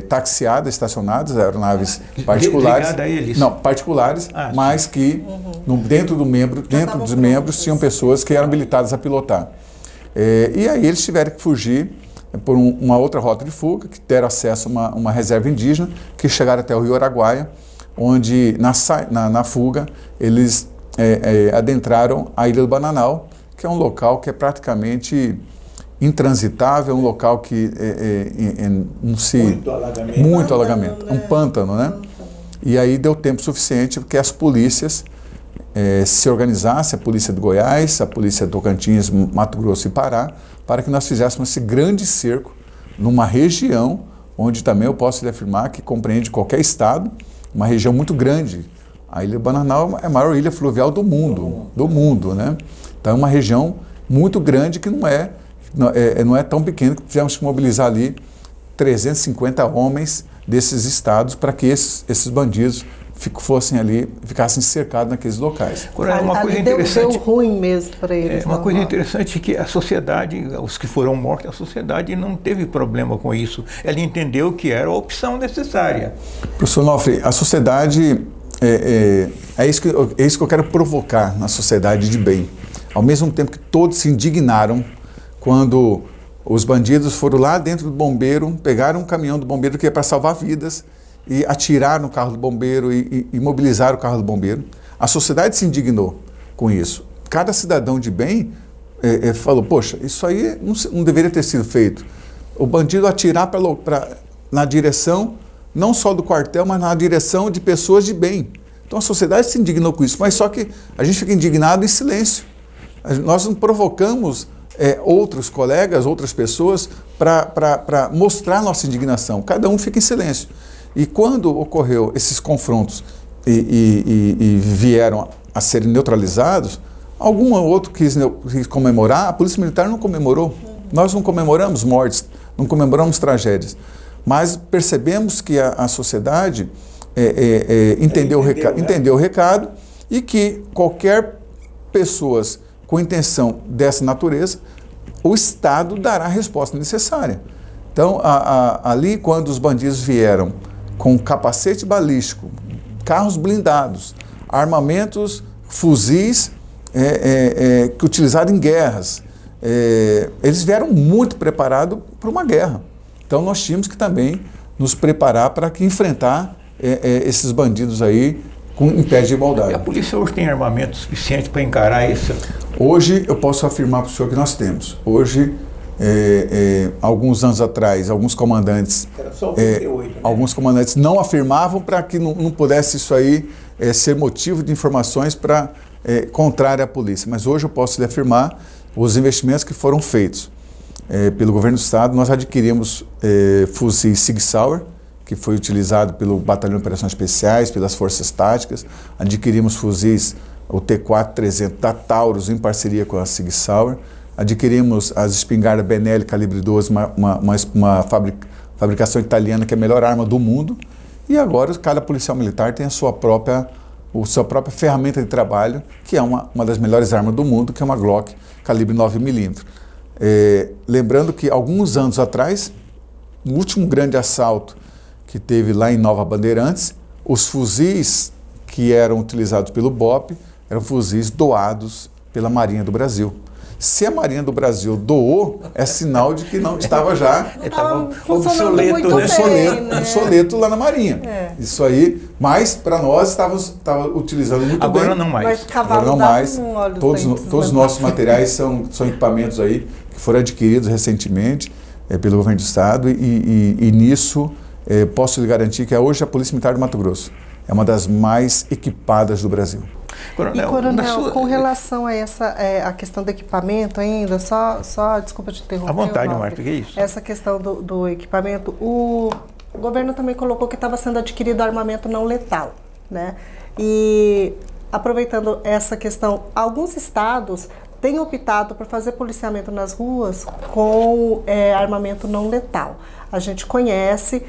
Speaker 2: taxiadas, estacionadas, aeronaves particulares.
Speaker 3: Ligada a eles?
Speaker 2: Não, particulares, mas que dentro dos membros tinham pessoas que eram habilitadas a pilotar. E aí eles tiveram que fugir por uma outra rota de fuga, que deram acesso a uma reserva indígena, que chegaram até o Rio Araguaia, onde na fuga eles adentraram a Ilha do Bananal, que é um local que é praticamente intransitável, um local que não se... Muito alagamento. Um pântano, né? E aí deu tempo suficiente porque as polícias se organizassem, a polícia de Goiás, a polícia de Tocantins, Mato Grosso e Pará, para que nós fizéssemos esse grande cerco numa região onde também eu posso lhe afirmar que compreende qualquer estado, uma região muito grande. A Ilha Bananal é a maior ilha fluvial do mundo, né? Então é uma região muito grande que não é tão pequena que tivemos que mobilizar ali 350 homens desses estados para que esses bandidos ficassem cercados naqueles locais.
Speaker 3: Agora, uma coisa interessante,
Speaker 1: deu ruim mesmo para eles.
Speaker 3: Uma coisa interessante é que a sociedade, os que foram mortos, a sociedade não teve problema com isso. Ela entendeu que era a opção necessária.
Speaker 2: Professor Onofre, a sociedade, é isso que eu quero provocar na sociedade de bem. Ao mesmo tempo que todos se indignaram quando os bandidos foram lá dentro do bombeiro, pegaram um caminhão do bombeiro que ia para salvar vidas, e atiraram no carro do bombeiro e imobilizaram o carro do bombeiro. A sociedade se indignou com isso. Cada cidadão de bem falou, poxa, isso aí não deveria ter sido feito. O bandido atirar na direção, não só do quartel, mas na direção de pessoas de bem. Então a sociedade se indignou com isso, mas só que a gente fica indignado em silêncio. Nós não provocamos outros colegas, outras pessoas, para mostrar nossa indignação. Cada um fica em silêncio. E quando ocorreu esses confrontos e vieram a serem neutralizados, algum outro quis comemorar, a Polícia Militar não comemorou. Nós não comemoramos mortes, não comemoramos tragédias. Mas percebemos que a sociedade entendeu o recado e que qualquer pessoa com intenção dessa natureza, o Estado dará a resposta necessária. Então, ali, quando os bandidos vieram com capacete balístico, carros blindados, armamentos, fuzis que utilizados em guerras, eles vieram muito preparados para uma guerra. Então nós tínhamos que também nos preparar para enfrentar esses bandidos aí em pé de igualdade.
Speaker 3: E a polícia hoje tem armamento suficiente para encarar isso?
Speaker 2: Hoje eu posso afirmar para o senhor que nós temos. Hoje, alguns anos atrás, alguns comandantes,
Speaker 3: era só 28, né?
Speaker 2: Alguns comandantes não afirmavam para que não pudesse isso aí ser motivo de informações contrária à polícia. Mas hoje eu posso lhe afirmar os investimentos que foram feitos pelo governo do estado. Nós adquirimos fuzis Sig Sauer, que foi utilizado pelo Batalhão de Operações Especiais, pelas Forças Táticas. Adquirimos fuzis, o T4-300 da Taurus, em parceria com a Sig Sauer. Adquirimos as espingardas Benelli calibre 12, uma fabricação italiana que é a melhor arma do mundo. E agora cada policial militar tem a sua própria ferramenta de trabalho, que é uma das melhores armas do mundo, que é uma Glock calibre 9mm. Lembrando que alguns anos atrás, no último grande assalto que teve lá em Nova Bandeirantes, os fuzis que eram utilizados pelo BOPE eram fuzis doados pela Marinha do Brasil. Se a Marinha do Brasil doou, é sinal de que não estava já obsoleto lá na Marinha. Isso aí, mas para nós estava utilizando muito bem.
Speaker 3: Agora não mais.
Speaker 2: Agora não mais. Todos os nossos materiais são equipamentos aí que foram adquiridos recentemente pelo governo do estado e nisso posso lhe garantir que hoje a Polícia Militar do Mato Grosso é uma das mais equipadas do Brasil.
Speaker 1: Coronel, com relação a a questão do equipamento ainda, desculpa te interromper.
Speaker 3: À vontade, Marta, que é isso?
Speaker 1: Essa questão do equipamento, o governo também colocou que estava sendo adquirido armamento não letal, né? E aproveitando essa questão, alguns estados têm optado por fazer policiamento nas ruas com armamento não letal. A gente conhece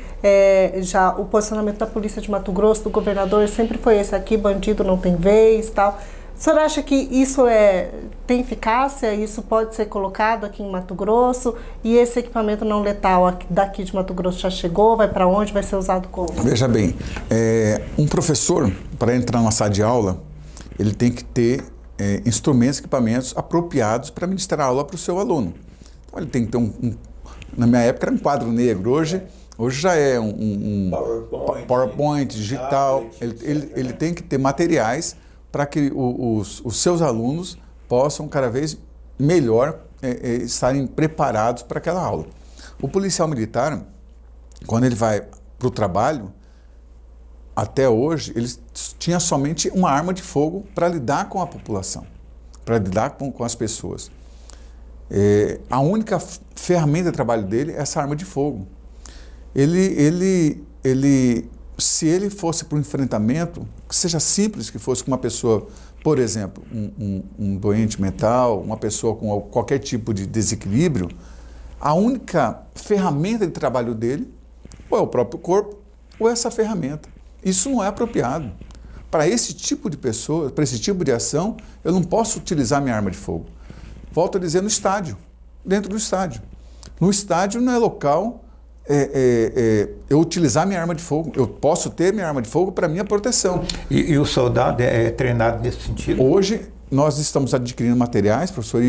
Speaker 1: já o posicionamento da Polícia de Mato Grosso, do governador, sempre foi esse aqui, bandido não tem vez, tal. O senhor acha que isso tem eficácia, isso pode ser colocado aqui em Mato Grosso, e esse equipamento não letal daqui de Mato Grosso já chegou, vai para onde, vai ser usado como?
Speaker 2: Veja bem, um professor, para entrar na sala de aula, ele tem que ter instrumentos, equipamentos apropriados para ministrar aula para o seu aluno. Então ele tem que ter na minha época era um quadro negro, hoje já é um PowerPoint digital. Ele tem que ter materiais para que os seus alunos possam cada vez melhor estarem preparados para aquela aula. O policial militar, quando ele vai para o trabalho, até hoje, ele tinha somente uma arma de fogo para lidar com a população, para lidar com as pessoas. A única ferramenta de trabalho dele é essa arma de fogo. se ele fosse para um enfrentamento, que seja simples, que fosse com uma pessoa, por exemplo, um doente mental, uma pessoa com qualquer tipo de desequilíbrio, a única ferramenta de trabalho dele ou é o próprio corpo ou é essa ferramenta. Isso não é apropriado. Para esse tipo de pessoa, para esse tipo de ação, eu não posso utilizar minha arma de fogo. Volto a dizer, no estádio, dentro do estádio. No estádio não é local eu utilizar minha arma de fogo. Eu posso ter minha arma de fogo para minha proteção.
Speaker 3: E o soldado é treinado nesse sentido?
Speaker 2: Hoje, nós estamos adquirindo materiais, professor,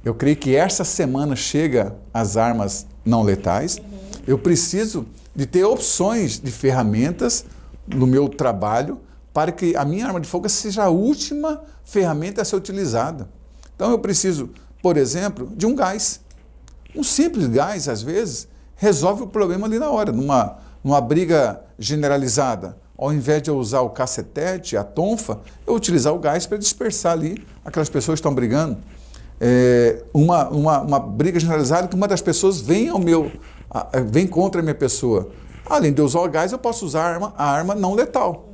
Speaker 2: eu creio que essa semana chega as armas não letais. Eu preciso de ter opções de ferramentas no meu trabalho para que a minha arma de fogo seja a última ferramenta a ser utilizada. Então eu preciso, por exemplo, de um gás. Um simples gás, às vezes, resolve o problema ali na hora. Numa briga generalizada, ao invés de eu usar o cacetete, a tonfa, eu utilizar o gás para dispersar ali aquelas pessoas que estão brigando. Uma briga generalizada que uma das pessoas vem contra a minha pessoa. Além de eu usar o gás, eu posso usar a arma não letal.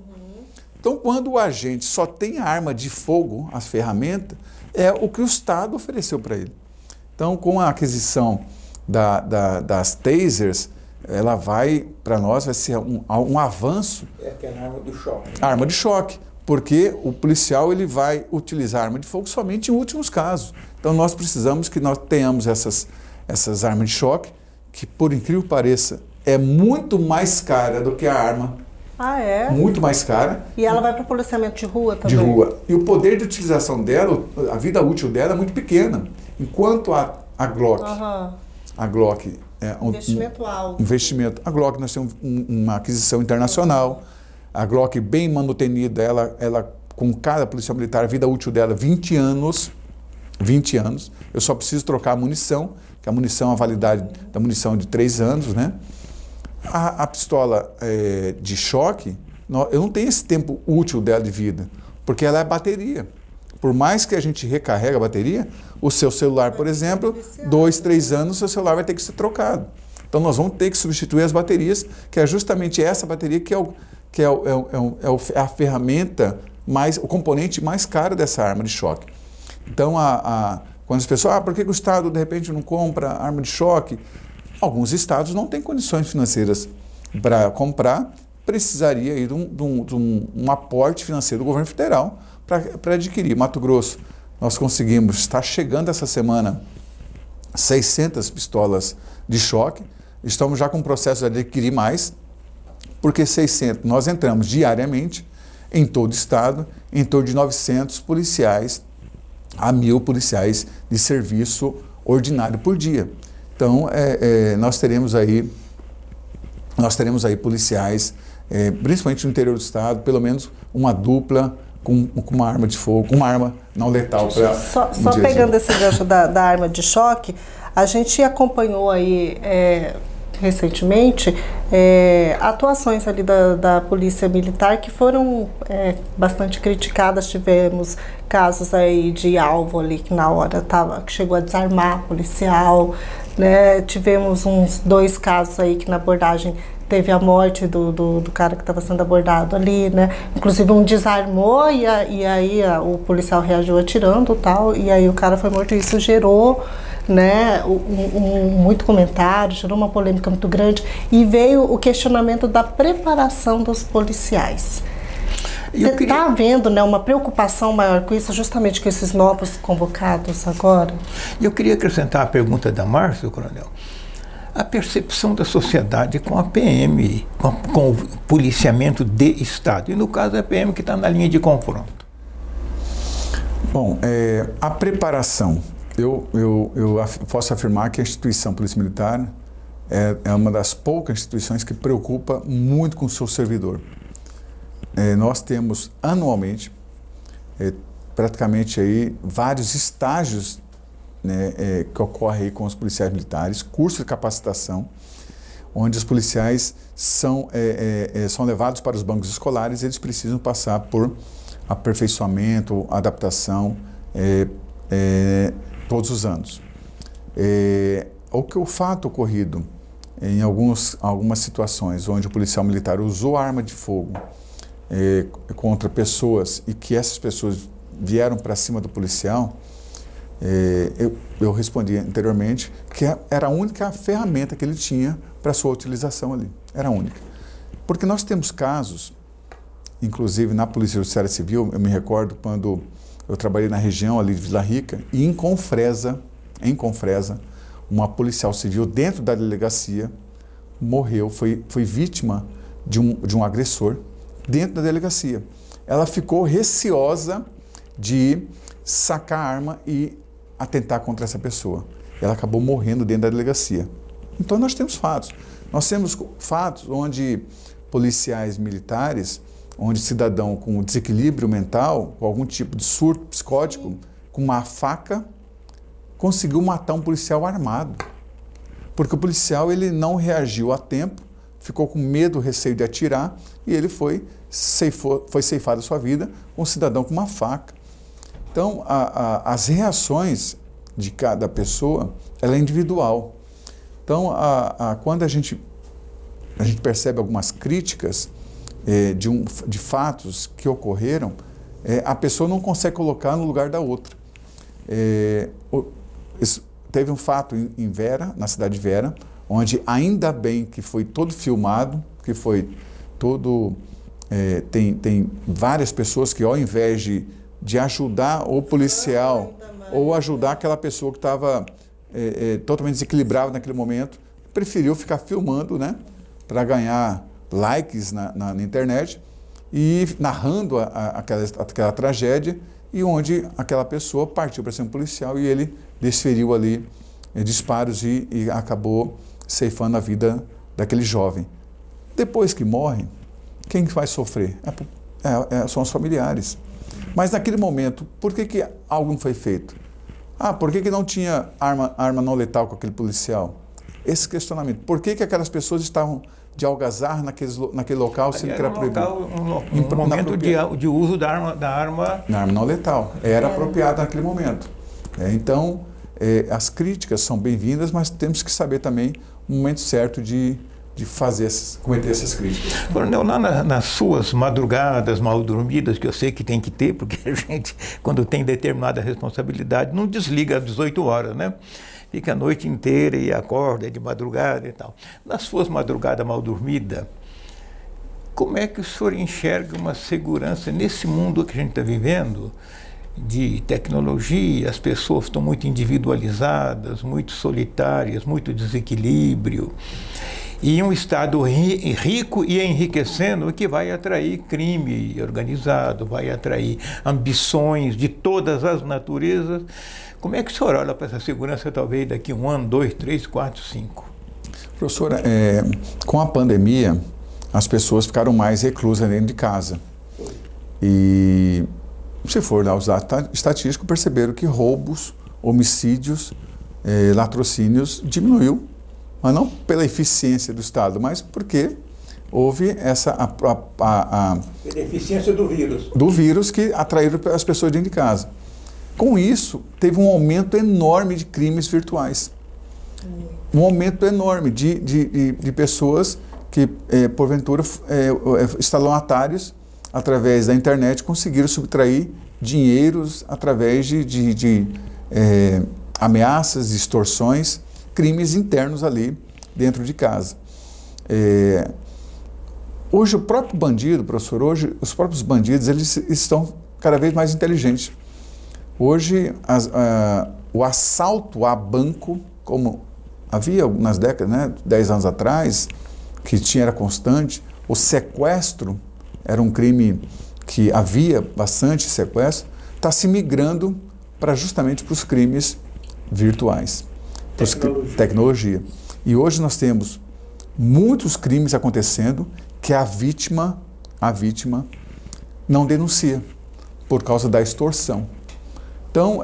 Speaker 2: Então, quando o agente só tem a arma de fogo, as ferramentas, é o que o Estado ofereceu para ele. Então, com a aquisição das tasers, ela para nós, vai ser um avanço.
Speaker 3: É aquela arma do choque.
Speaker 2: Arma de choque, porque o policial ele vai utilizar a arma de fogo somente em últimos casos. Então, nós precisamos que nós tenhamos essas armas de choque, que, por incrível que pareça, é muito mais cara do que a arma.
Speaker 1: Ah, é?
Speaker 2: Muito mais cara.
Speaker 1: E ela vai para o policiamento de rua também?
Speaker 2: De rua. E o poder de utilização dela, a vida útil dela é muito pequena. Enquanto a Glock, a Glock é
Speaker 1: investimento alto.
Speaker 2: Investimento. A Glock, nós temos uma aquisição internacional. A Glock bem manutenida, ela com cada policial militar, a vida útil dela 20 anos. 20 anos. Eu só preciso trocar a munição, que a munição, a validade da munição é de 3 anos, né? A pistola de choque, eu não tenho esse tempo útil dela de vida, porque ela é bateria. Por mais que a gente recarregue a bateria, o seu celular, por exemplo, 2, 3 anos, o seu celular vai ter que ser trocado. Então nós vamos ter que substituir as baterias, que é justamente essa bateria que é a ferramenta, o componente mais caro dessa arma de choque. Então, quando as pessoas, por que o Estado de repente não compra arma de choque? Alguns estados não têm condições financeiras para comprar, precisaria ir de um aporte financeiro do governo federal para adquirir. Mato Grosso, nós conseguimos, está chegando essa semana 600 pistolas de choque, estamos já com o processo de adquirir mais, porque 600, nós entramos diariamente em todo o estado, em torno de 900 policiais a 1.000 policiais de serviço ordinário por dia. Então, nós teremos aí policiais, principalmente no interior do estado, pelo menos uma dupla com uma arma de fogo, uma arma não letal.
Speaker 1: Só pegando esse gancho da arma de choque, a gente acompanhou aí recentemente atuações ali da Polícia Militar que foram bastante criticadas. Tivemos casos aí de alvo ali que na hora que chegou a desarmar policial, né? Tivemos uns 2 casos aí que na abordagem teve a morte do cara que estava sendo abordado ali, né? Inclusive um desarmou e aí o policial reagiu atirando e tal, e aí o cara foi morto. Isso gerou, né, muito comentário, gerou uma polêmica muito grande, e veio o questionamento da preparação dos policiais. Está havendo, né, uma preocupação maior com isso, justamente com esses novos convocados agora?
Speaker 3: E eu queria acrescentar a pergunta da Márcia, coronel. A percepção da sociedade com a PM, com o policiamento de Estado, e no caso a PM que está na linha de confronto.
Speaker 2: Bom, a preparação, eu posso afirmar que a instituição Polícia Militar é uma das poucas instituições que preocupa muito com o seu servidor. Nós temos anualmente, praticamente aí, vários estágios, né, que ocorrem aí com os policiais militares, curso de capacitação, onde os policiais são levados para os bancos escolares, eles precisam passar por aperfeiçoamento, adaptação, todos os anos. O fato ocorrido em algumas situações onde o policial militar usou arma de fogo contra pessoas e que essas pessoas vieram para cima do policial, eu respondi anteriormente que era a única ferramenta que ele tinha para sua utilização ali. Era a única. Porque nós temos casos, inclusive na Polícia Judiciária Civil, eu me recordo quando eu trabalhei na região ali de Vila Rica, e em Confresa, uma policial civil dentro da delegacia morreu, foi vítima de um agressor dentro da delegacia. Ela ficou receosa de sacar a arma e atentar contra essa pessoa. Ela acabou morrendo dentro da delegacia. Então nós temos fatos. Nós temos fatos onde policiais militares, onde cidadão com desequilíbrio mental, com algum tipo de surto psicótico, com uma faca, conseguiu matar um policial armado. Porque o policial ele não reagiu a tempo, ficou com medo, receio de atirar, e ele foi ceifado a sua vida com um cidadão com uma faca. Então, as reações de cada pessoa, ela é individual. Então, quando a gente percebe algumas críticas de fatos que ocorreram, a pessoa não consegue colocar no lugar da outra. Teve um fato em Vera, na cidade de Vera, onde ainda bem que foi todo filmado, que foi todo... tem várias pessoas que, ao invés de ajudar o policial ou ajudar aquela pessoa que estava totalmente desequilibrada naquele momento, preferiu ficar filmando, né, para ganhar likes na internet e narrando aquela tragédia, e onde aquela pessoa partiu para ser um policial e ele desferiu ali disparos e acabou ceifando a vida daquele jovem. Depois que morre, quem vai sofrer? São os familiares. Mas naquele momento, por que algo não foi feito? Por que não tinha arma não letal com aquele policial? Esse questionamento. Por que aquelas pessoas estavam de algazarra naquele local, sendo que era proibido?
Speaker 3: Um momento de uso da arma...
Speaker 2: Na arma não letal. Era apropriado naquele momento. Então, as críticas são bem-vindas, mas temos que saber também o momento certo de cometer essas críticas.
Speaker 3: Coronel, lá nas suas madrugadas mal dormidas, que eu sei que tem que ter, porque a gente, quando tem determinada responsabilidade, não desliga às 18 horas, né? Fica a noite inteira e acorda de madrugada e tal. Nas suas madrugadas mal dormidas, como é que o senhor enxerga uma segurança nesse mundo que a gente está vivendo, de tecnologia? As pessoas estão muito individualizadas, muito solitárias, muito desequilíbrio, e um Estado rico e enriquecendo que vai atrair crime organizado, vai atrair ambições de todas as naturezas. Como é que o senhor olha para essa segurança, talvez daqui 1 ano, 2, 3, 4, 5?
Speaker 2: Professora, com a pandemia, as pessoas ficaram mais reclusas dentro de casa. E se for lá usar estatístico, perceberam que roubos, homicídios, latrocínios diminuiu, mas não pela eficiência do Estado, mas porque houve pela
Speaker 3: eficiência do vírus.
Speaker 2: Do vírus que atraíram as pessoas dentro de casa. Com isso, teve um aumento enorme de crimes virtuais. Um aumento enorme de pessoas que, porventura, estelionatários, através da internet, conseguiram subtrair dinheiros através de ameaças, extorsões, crimes internos ali dentro de casa. Hoje o próprio bandido, professor, os próprios bandidos, eles estão cada vez mais inteligentes. Hoje o assalto a banco, como havia nas décadas, né, 10 anos atrás, que era constante, o sequestro era um crime que havia bastante sequestro, está se migrando justamente para os crimes virtuais. Tecnologia. E hoje nós temos muitos crimes acontecendo que a vítima não denuncia por causa da extorsão. Então,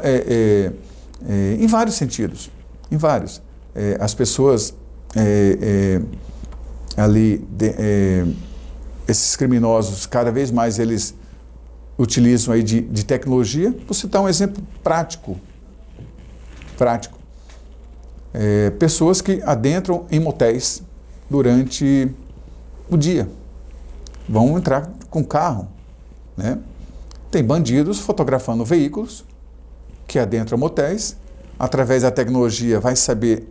Speaker 2: em vários sentidos, em vários. As pessoas esses criminosos, cada vez mais eles utilizam aí de tecnologia. Vou citar um exemplo prático. pessoas que adentram em motéis durante o dia. Vão entrar com carro, né? Tem bandidos fotografando veículos que adentram motéis. Através da tecnologia vai saber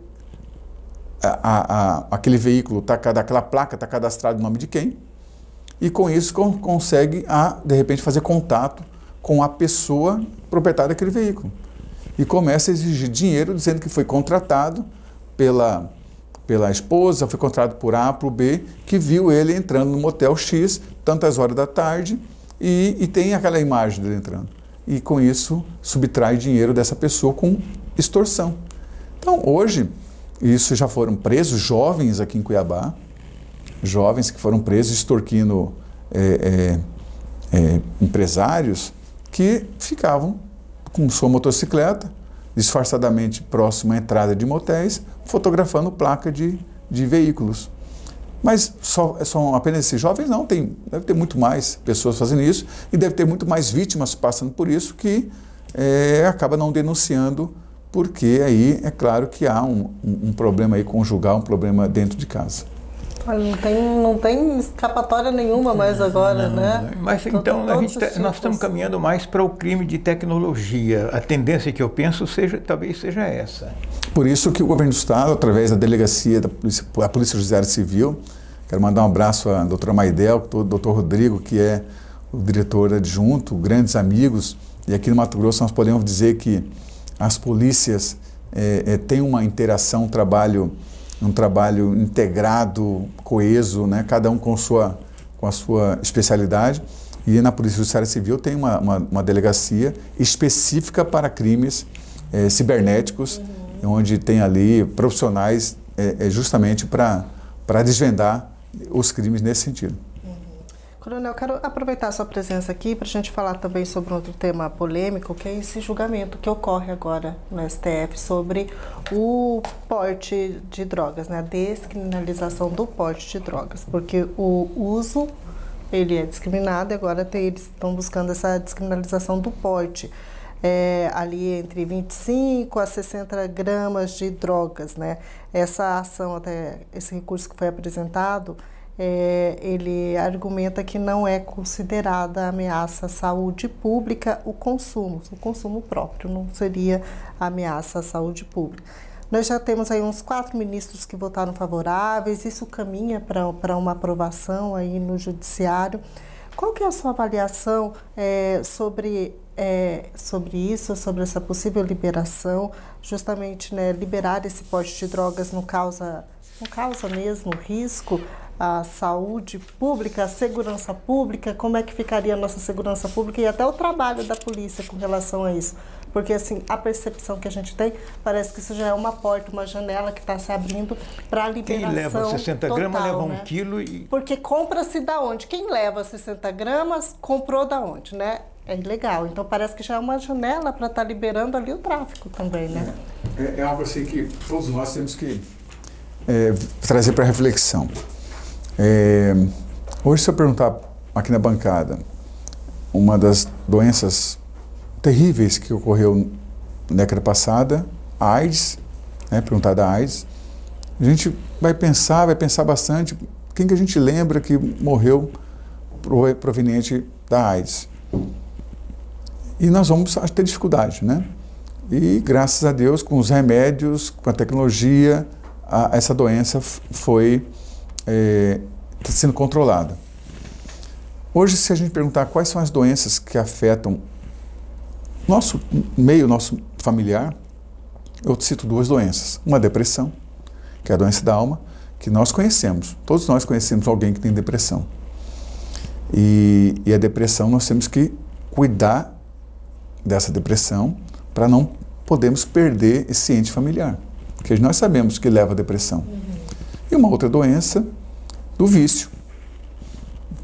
Speaker 2: aquele veículo, aquela placa está cadastrada no nome de quem. E com isso consegue, de repente, fazer contato com a pessoa proprietária daquele veículo. E começa a exigir dinheiro, dizendo que foi contratado pela esposa, foi contratado por A, por B, que viu ele entrando no motel X, tantas horas da tarde, e tem aquela imagem dele entrando. E com isso subtrai dinheiro dessa pessoa com extorsão. Então hoje, isso já foram presos jovens aqui em Cuiabá, jovens que foram presos extorquindo empresários que ficavam com sua motocicleta, disfarçadamente próximo à entrada de motéis, fotografando placa de veículos. Mas são apenas esses jovens? Não, deve ter muito mais pessoas fazendo isso e deve ter muito mais vítimas passando por isso que acaba não denunciando, porque aí é claro que há um problema aí conjugal, um problema dentro de casa.
Speaker 1: Não tem escapatória nenhuma mais agora, né?
Speaker 3: Mas então nós estamos caminhando mais para o crime de tecnologia. A tendência que eu penso talvez seja essa.
Speaker 2: Por isso que o governo do Estado, através da delegacia da Polícia Judiciária Civil, quero mandar um abraço à doutora Maidel, ao doutor Rodrigo, que é o diretor adjunto, grandes amigos, e aqui no Mato Grosso nós podemos dizer que as polícias têm uma interação, um trabalho integrado, coeso, né? Cada um com a sua especialidade. E na Polícia Judiciária Civil tem uma delegacia específica para crimes cibernéticos, onde tem ali profissionais justamente para desvendar os crimes nesse sentido.
Speaker 1: Coronel, quero aproveitar a sua presença aqui para a gente falar também sobre outro tema polêmico, que é esse julgamento que ocorre agora no STF sobre o porte de drogas, né? A descriminalização do porte de drogas, porque o uso, ele é discriminado e agora eles estão buscando essa descriminalização do porte. Ali entre 25 a 60 gramas de drogas, né? Essa ação, até esse recurso que foi apresentado, ele argumenta que não é considerada ameaça à saúde pública o consumo próprio, não seria ameaça à saúde pública. Nós já temos aí uns 4 ministros que votaram favoráveis, isso caminha para uma aprovação aí no judiciário. Qual que é a sua avaliação sobre isso, sobre essa possível liberação, justamente, né, liberar esse porte de drogas não causa mesmo risco à saúde pública, à segurança pública? Como é que ficaria a nossa segurança pública e até o trabalho da polícia com relação a isso? Porque, assim, a percepção que a gente tem, parece que isso já é uma porta, uma janela que está se abrindo para a liberação.
Speaker 3: Quem leva 60 gramas leva 1 quilo e...
Speaker 1: Porque compra-se da onde? Quem leva 60 gramas comprou da onde, né? É ilegal. Então, parece que já é uma janela para estar liberando ali o tráfico também, né?
Speaker 2: É algo assim que todos nós temos que trazer para reflexão. Hoje, se eu perguntar aqui na bancada, uma das doenças terríveis que ocorreu na década passada, a AIDS, né, perguntar da AIDS, a gente vai pensar bastante quem que a gente lembra que morreu proveniente da AIDS. E nós vamos ter dificuldade, né? E graças a Deus, com os remédios, com a tecnologia, essa doença foi sendo controlada. Hoje, se a gente perguntar quais são as doenças que afetam nosso meio, nosso familiar, eu cito 2 doenças. Uma depressão, que é a doença da alma, que nós conhecemos. Todos nós conhecemos alguém que tem depressão. E a depressão, nós temos que cuidar dessa depressão para não podermos perder esse ente familiar. Porque nós sabemos que leva à depressão. E uma outra doença do vício.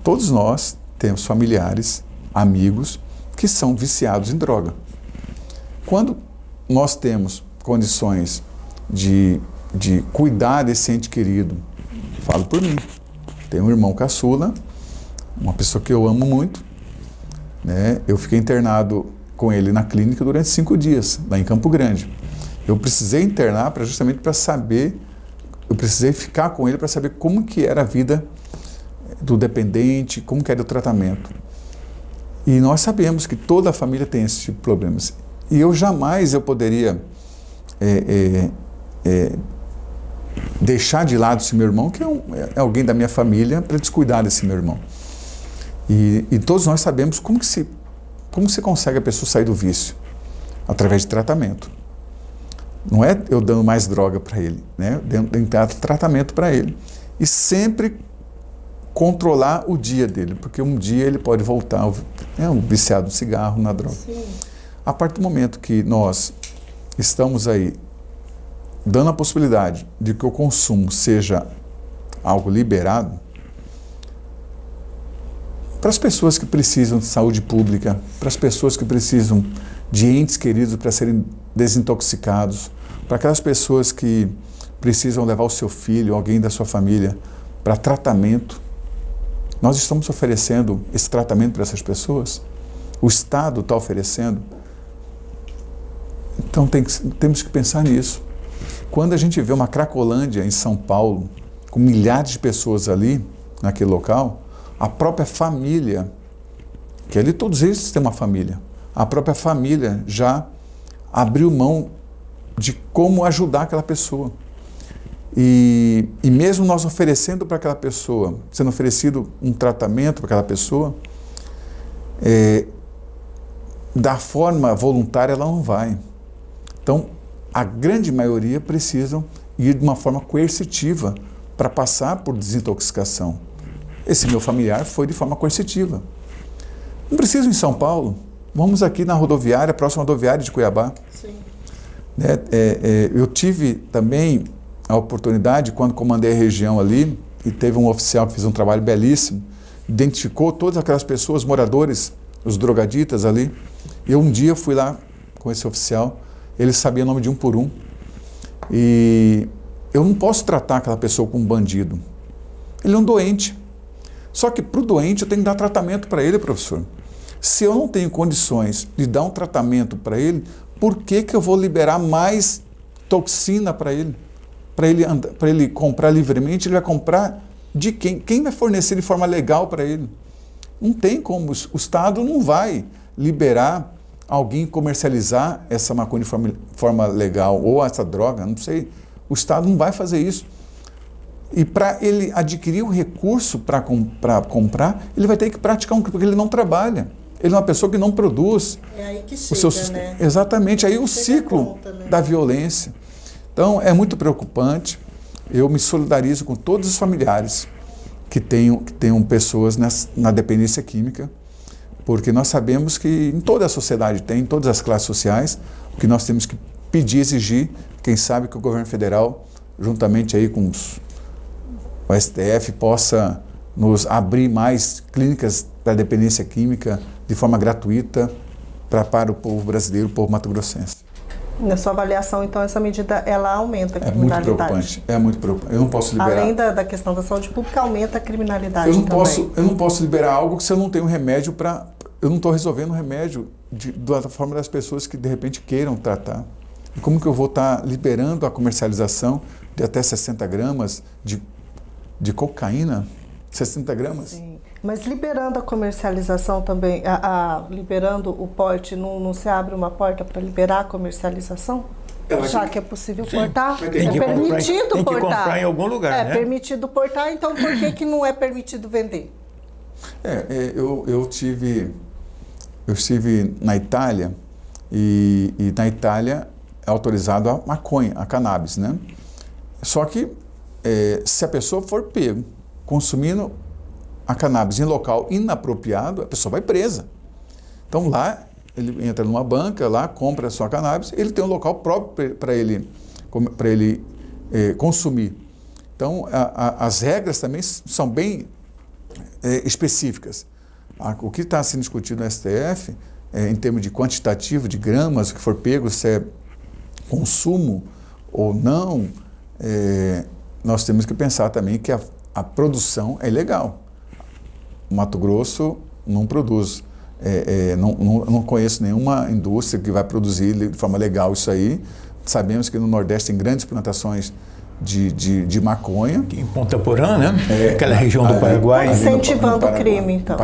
Speaker 2: Todos nós temos familiares, amigos, que são viciados em droga. Quando nós temos condições de cuidar desse ente querido, falo por mim, tenho um irmão caçula, uma pessoa que eu amo muito, né? Eu fiquei internado com ele na clínica durante 5 dias, lá em Campo Grande. Eu precisei internar justamente para saber, eu precisei ficar com ele para saber como que era a vida do dependente, como que era o tratamento. E nós sabemos que toda a família tem esse tipo de problemas. E eu jamais poderia deixar de lado esse meu irmão, que é alguém da minha família, para descuidar desse meu irmão. E todos nós sabemos como se consegue a pessoa sair do vício, através de tratamento. Não é eu dando mais droga para ele, né? Tem que dar tratamento para ele. E sempre controlar o dia dele, porque um dia ele pode voltar, um viciado no cigarro, na droga. Sim. A partir do momento que nós estamos aí dando a possibilidade de que o consumo seja algo liberado, para as pessoas que precisam de saúde pública, para as pessoas que precisam de entes queridos para serem desintoxicados, para aquelas pessoas que precisam levar o seu filho, alguém da sua família, para tratamento, nós estamos oferecendo esse tratamento para essas pessoas? O Estado está oferecendo? Então temos que pensar nisso. Quando a gente vê uma Cracolândia em São Paulo, com milhares de pessoas ali, naquele local, a própria família, que ali todos eles têm uma família, a própria família já abriu mão de como ajudar aquela pessoa. E mesmo nós oferecendo para aquela pessoa, sendo oferecido um tratamento para aquela pessoa, da forma voluntária ela não vai. Então, a grande maioria precisam ir de uma forma coercitiva para passar por desintoxicação. Esse meu familiar foi de forma coercitiva. Não preciso ir em São Paulo, vamos aqui na rodoviária, próxima rodoviária de Cuiabá. Sim. Eu tive também a oportunidade, quando comandei a região ali, e teve um oficial que fez um trabalho belíssimo, identificou todas aquelas pessoas, moradores, os drogaditas ali. Eu um dia fui lá com esse oficial, ele sabia o nome de um por um, e eu não posso tratar aquela pessoa como um bandido. Ele é um doente. Só que para o doente eu tenho que dar tratamento para ele, professor. Se eu não tenho condições de dar um tratamento para ele, por que eu vou liberar mais toxina para ele? Para ele comprar livremente, ele vai comprar de quem? Quem vai fornecer de forma legal para ele? Não tem como, o Estado não vai liberar alguém comercializar essa maconha de forma legal, ou essa droga, não sei. O Estado não vai fazer isso. E para ele adquirir o recurso para comprar, ele vai ter que praticar porque ele não trabalha. Ele é uma pessoa que não produz. É aí que chega, né? Exatamente, aí o ciclo da violência. Então, é muito preocupante. Eu me solidarizo com todos os familiares que tenham pessoas na dependência química, porque nós sabemos que em toda a sociedade tem, em todas as classes sociais, o que nós temos que pedir, exigir, quem sabe que o governo federal, juntamente aí com o STF, possa nos abrir mais clínicas da dependência química de forma gratuita para o povo brasileiro, o povo mato-grossense.
Speaker 1: Na sua avaliação, então, essa medida, ela aumenta a criminalidade?
Speaker 2: É muito preocupante. Eu não posso liberar...
Speaker 1: Além da questão da saúde pública, aumenta a criminalidade
Speaker 2: eu não posso liberar algo se eu não tenho remédio para... Eu não estou resolvendo o remédio da forma das pessoas que, de repente, queiram tratar. E como que eu vou estar liberando a comercialização de até 60 gramas de cocaína? 60 gramas?
Speaker 1: Sim. Mas liberando a comercialização também, liberando o porte, não se abre uma porta para liberar a comercialização? Já que é possível portar? É permitido portar. Tem que
Speaker 3: comprar em algum lugar, né?
Speaker 1: É permitido portar, então por que não é permitido vender?
Speaker 2: Eu estive na Itália e na Itália é autorizado a maconha, a cannabis, né? Só que se a pessoa for pego consumindo a cannabis em local inapropriado, a pessoa vai presa. Então lá, ele entra numa banca, lá compra a sua cannabis, ele tem um local próprio para ele consumir. Então as regras também são bem específicas. O que está sendo discutido no STF, em termos de quantitativo, de gramas, o que for pego, se é consumo ou não, nós temos que pensar também que a produção é ilegal. O Mato Grosso não produz, não conheço nenhuma indústria que vai produzir de forma legal isso aí, sabemos que no Nordeste tem grandes plantações de maconha.
Speaker 3: Em Ponta Porã, né? Aquela região do Paraguai.
Speaker 1: Incentivando o crime, então.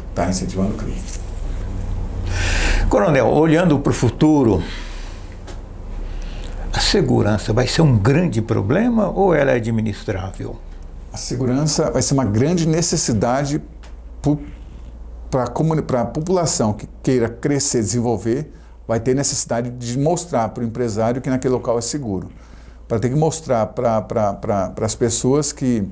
Speaker 2: Está incentivando o crime.
Speaker 3: Coronel, olhando para o futuro, a segurança vai ser um grande problema ou ela é administrável?
Speaker 2: A segurança vai ser uma grande necessidade para a população que queira crescer, desenvolver, vai ter necessidade de mostrar para o empresário que naquele local é seguro. Para ter que mostrar para as pessoas que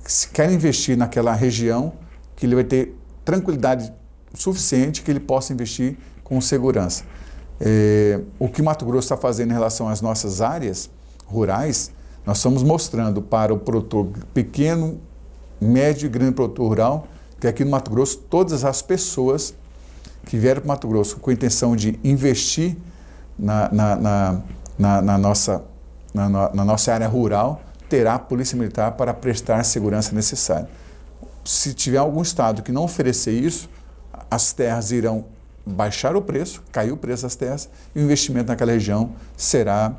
Speaker 2: se querem investir naquela região, que ele vai ter tranquilidade suficiente que ele possa investir com segurança. O que Mato Grosso está fazendo em relação às nossas áreas rurais, nós estamos mostrando para o produtor pequeno, médio e grande produtor rural, que aqui no Mato Grosso, todas as pessoas que vieram para o Mato Grosso com a intenção de investir na nossa área rural, terá a Polícia Militar para prestar a segurança necessária. Se tiver algum estado que não oferecer isso, as terras irão baixar o preço, cair o preço das terras, e o investimento naquela região será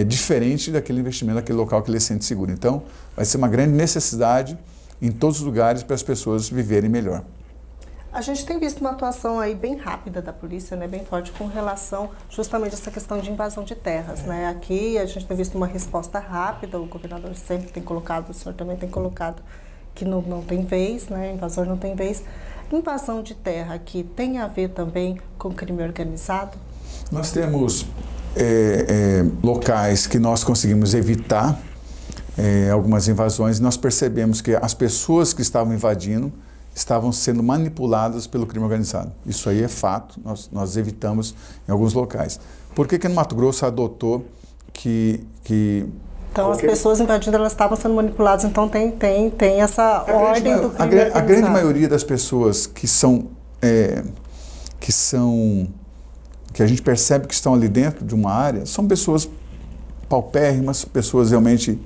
Speaker 2: diferente daquele investimento naquele local que ele sente seguro. Então, vai ser uma grande necessidade em todos os lugares para as pessoas viverem melhor.
Speaker 1: A gente tem visto uma atuação aí bem rápida da polícia, né, bem forte, com relação justamente a essa questão de invasão de terras, né? Aqui a gente tem visto uma resposta rápida, o governador sempre tem colocado, o senhor também tem colocado que não tem vez, né? Invasor não tem vez. Invasão de terra aqui tem a ver também com crime organizado?
Speaker 2: Nós temos locais que nós conseguimos evitar algumas invasões, e nós percebemos que as pessoas que estavam invadindo estavam sendo manipuladas pelo crime organizado. Isso aí é fato, nós evitamos em alguns locais. Por que no Mato Grosso adotou que
Speaker 1: então as pessoas invadindo, elas estavam sendo manipuladas, então tem essa ordem do crime organizado.
Speaker 2: A grande maioria das pessoas que a gente percebe que estão ali dentro de uma área, são pessoas paupérrimas, pessoas realmente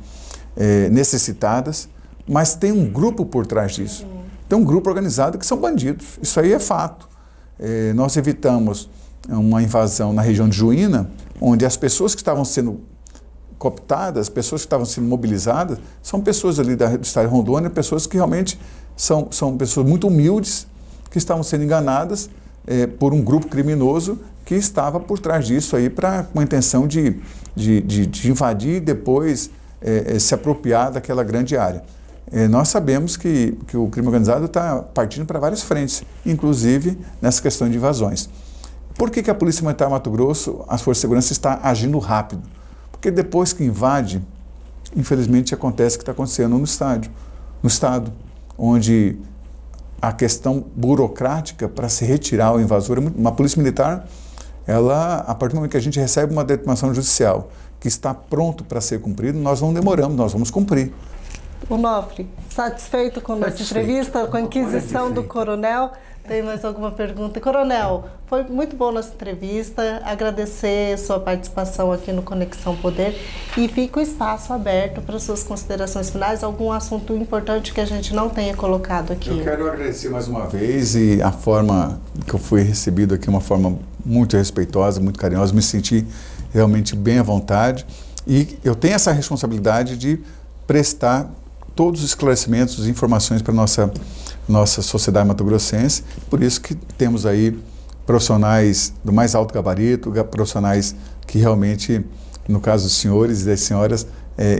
Speaker 2: necessitadas, mas tem um grupo por trás disso. Tem um grupo organizado que são bandidos. Isso aí é fato. Nós evitamos uma invasão na região de Juína, onde as pessoas que estavam sendo cooptadas, pessoas que estavam sendo mobilizadas, são pessoas ali do estado de Rondônia, pessoas que realmente são pessoas muito humildes, que estavam sendo enganadas por um grupo criminoso que estava por trás disso aí com a intenção de invadir e depois se apropriar daquela grande área. Nós sabemos que o crime organizado está partindo para várias frentes, inclusive nessa questão de invasões. Por que a Polícia Militar Mato Grosso, as Forças de Segurança, está agindo rápido? Porque depois que invade, infelizmente acontece o que está acontecendo no Estado, onde a questão burocrática para se retirar o invasor, uma Polícia Militar, a partir do momento que a gente recebe uma determinação judicial que está pronto para ser cumprido, nós não demoramos, nós vamos cumprir.
Speaker 1: Onofre, satisfeito com a nossa entrevista, com a inquisição do coronel? Tem mais alguma pergunta? Coronel, foi muito boa nossa entrevista, agradecer sua participação aqui no Conexão Poder e fica o espaço aberto para suas considerações finais, algum assunto importante que a gente não tenha colocado aqui.
Speaker 2: Eu quero agradecer mais uma vez, e a forma que eu fui recebido aqui, uma forma muito respeitosa, muito carinhosa, me senti realmente bem à vontade, e eu tenho essa responsabilidade de prestar todos os esclarecimentos e informações para a nossa sociedade mato-grossense. Por isso que temos aí profissionais do mais alto gabarito, profissionais que realmente, no caso dos senhores e das senhoras,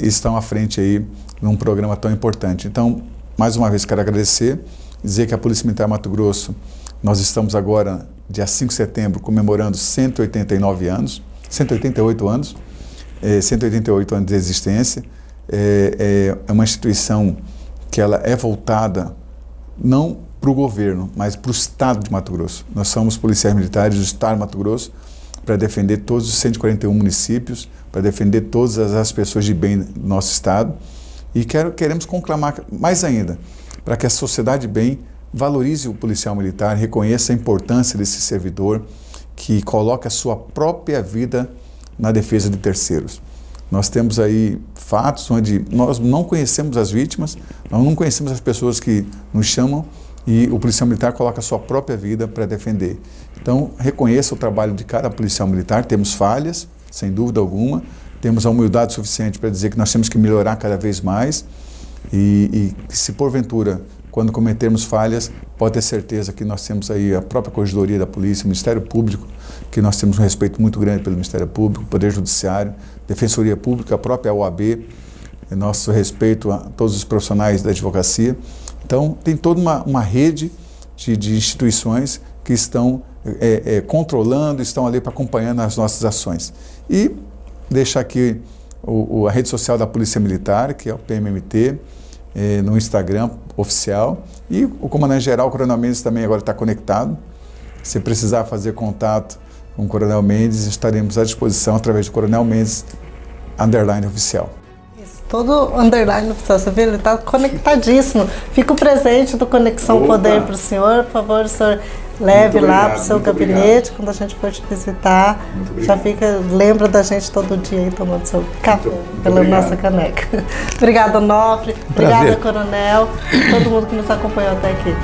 Speaker 2: estão à frente aí num programa tão importante. Então, mais uma vez, quero agradecer, dizer que a Polícia Militar Mato Grosso, nós estamos agora, dia 5 de setembro, comemorando 188 anos, 188 anos de existência. É uma instituição que ela é voltada não para o governo, mas para o Estado de Mato Grosso. Nós somos policiais militares do Estado de Mato Grosso para defender todos os 141 municípios, para defender todas as pessoas de bem do nosso Estado, e queremos conclamar mais ainda para que a sociedade de bem valorize o policial militar, reconheça a importância desse servidor que coloca a sua própria vida na defesa de terceiros. Nós temos aí fatos onde nós não conhecemos as vítimas, nós não conhecemos as pessoas que nos chamam, e o policial militar coloca a sua própria vida para defender. Então, reconheça o trabalho de cada policial militar, temos falhas, sem dúvida alguma. Temos a humildade suficiente para dizer que nós temos que melhorar cada vez mais e se porventura, quando cometermos falhas, pode ter certeza que nós temos aí a própria Corregedoria da Polícia, o Ministério Público, que nós temos um respeito muito grande pelo Ministério Público, Poder Judiciário, Defensoria Pública, a própria OAB, nosso respeito a todos os profissionais da advocacia. Então, tem toda uma rede de instituições que estão controlando, estão ali para acompanhando as nossas ações. E deixar aqui a rede social da Polícia Militar, que é o PMMT, no Instagram oficial, e o comandante-geral, o Coronel Mendes, também agora está conectado. Se precisar fazer contato com o Coronel Mendes, estaremos à disposição através do Coronel Mendes _oficial.
Speaker 1: Todo underline oficial, você vê, ele está conectadíssimo. Fica o presente do Conexão Poder para o senhor, por favor, o senhor leve lá para o seu gabinete, quando a gente for te visitar, já fica, lembra da gente todo dia aí tomando seu café pela nossa caneca. Obrigada, Onofre, obrigada, Coronel, todo mundo que nos acompanhou até aqui.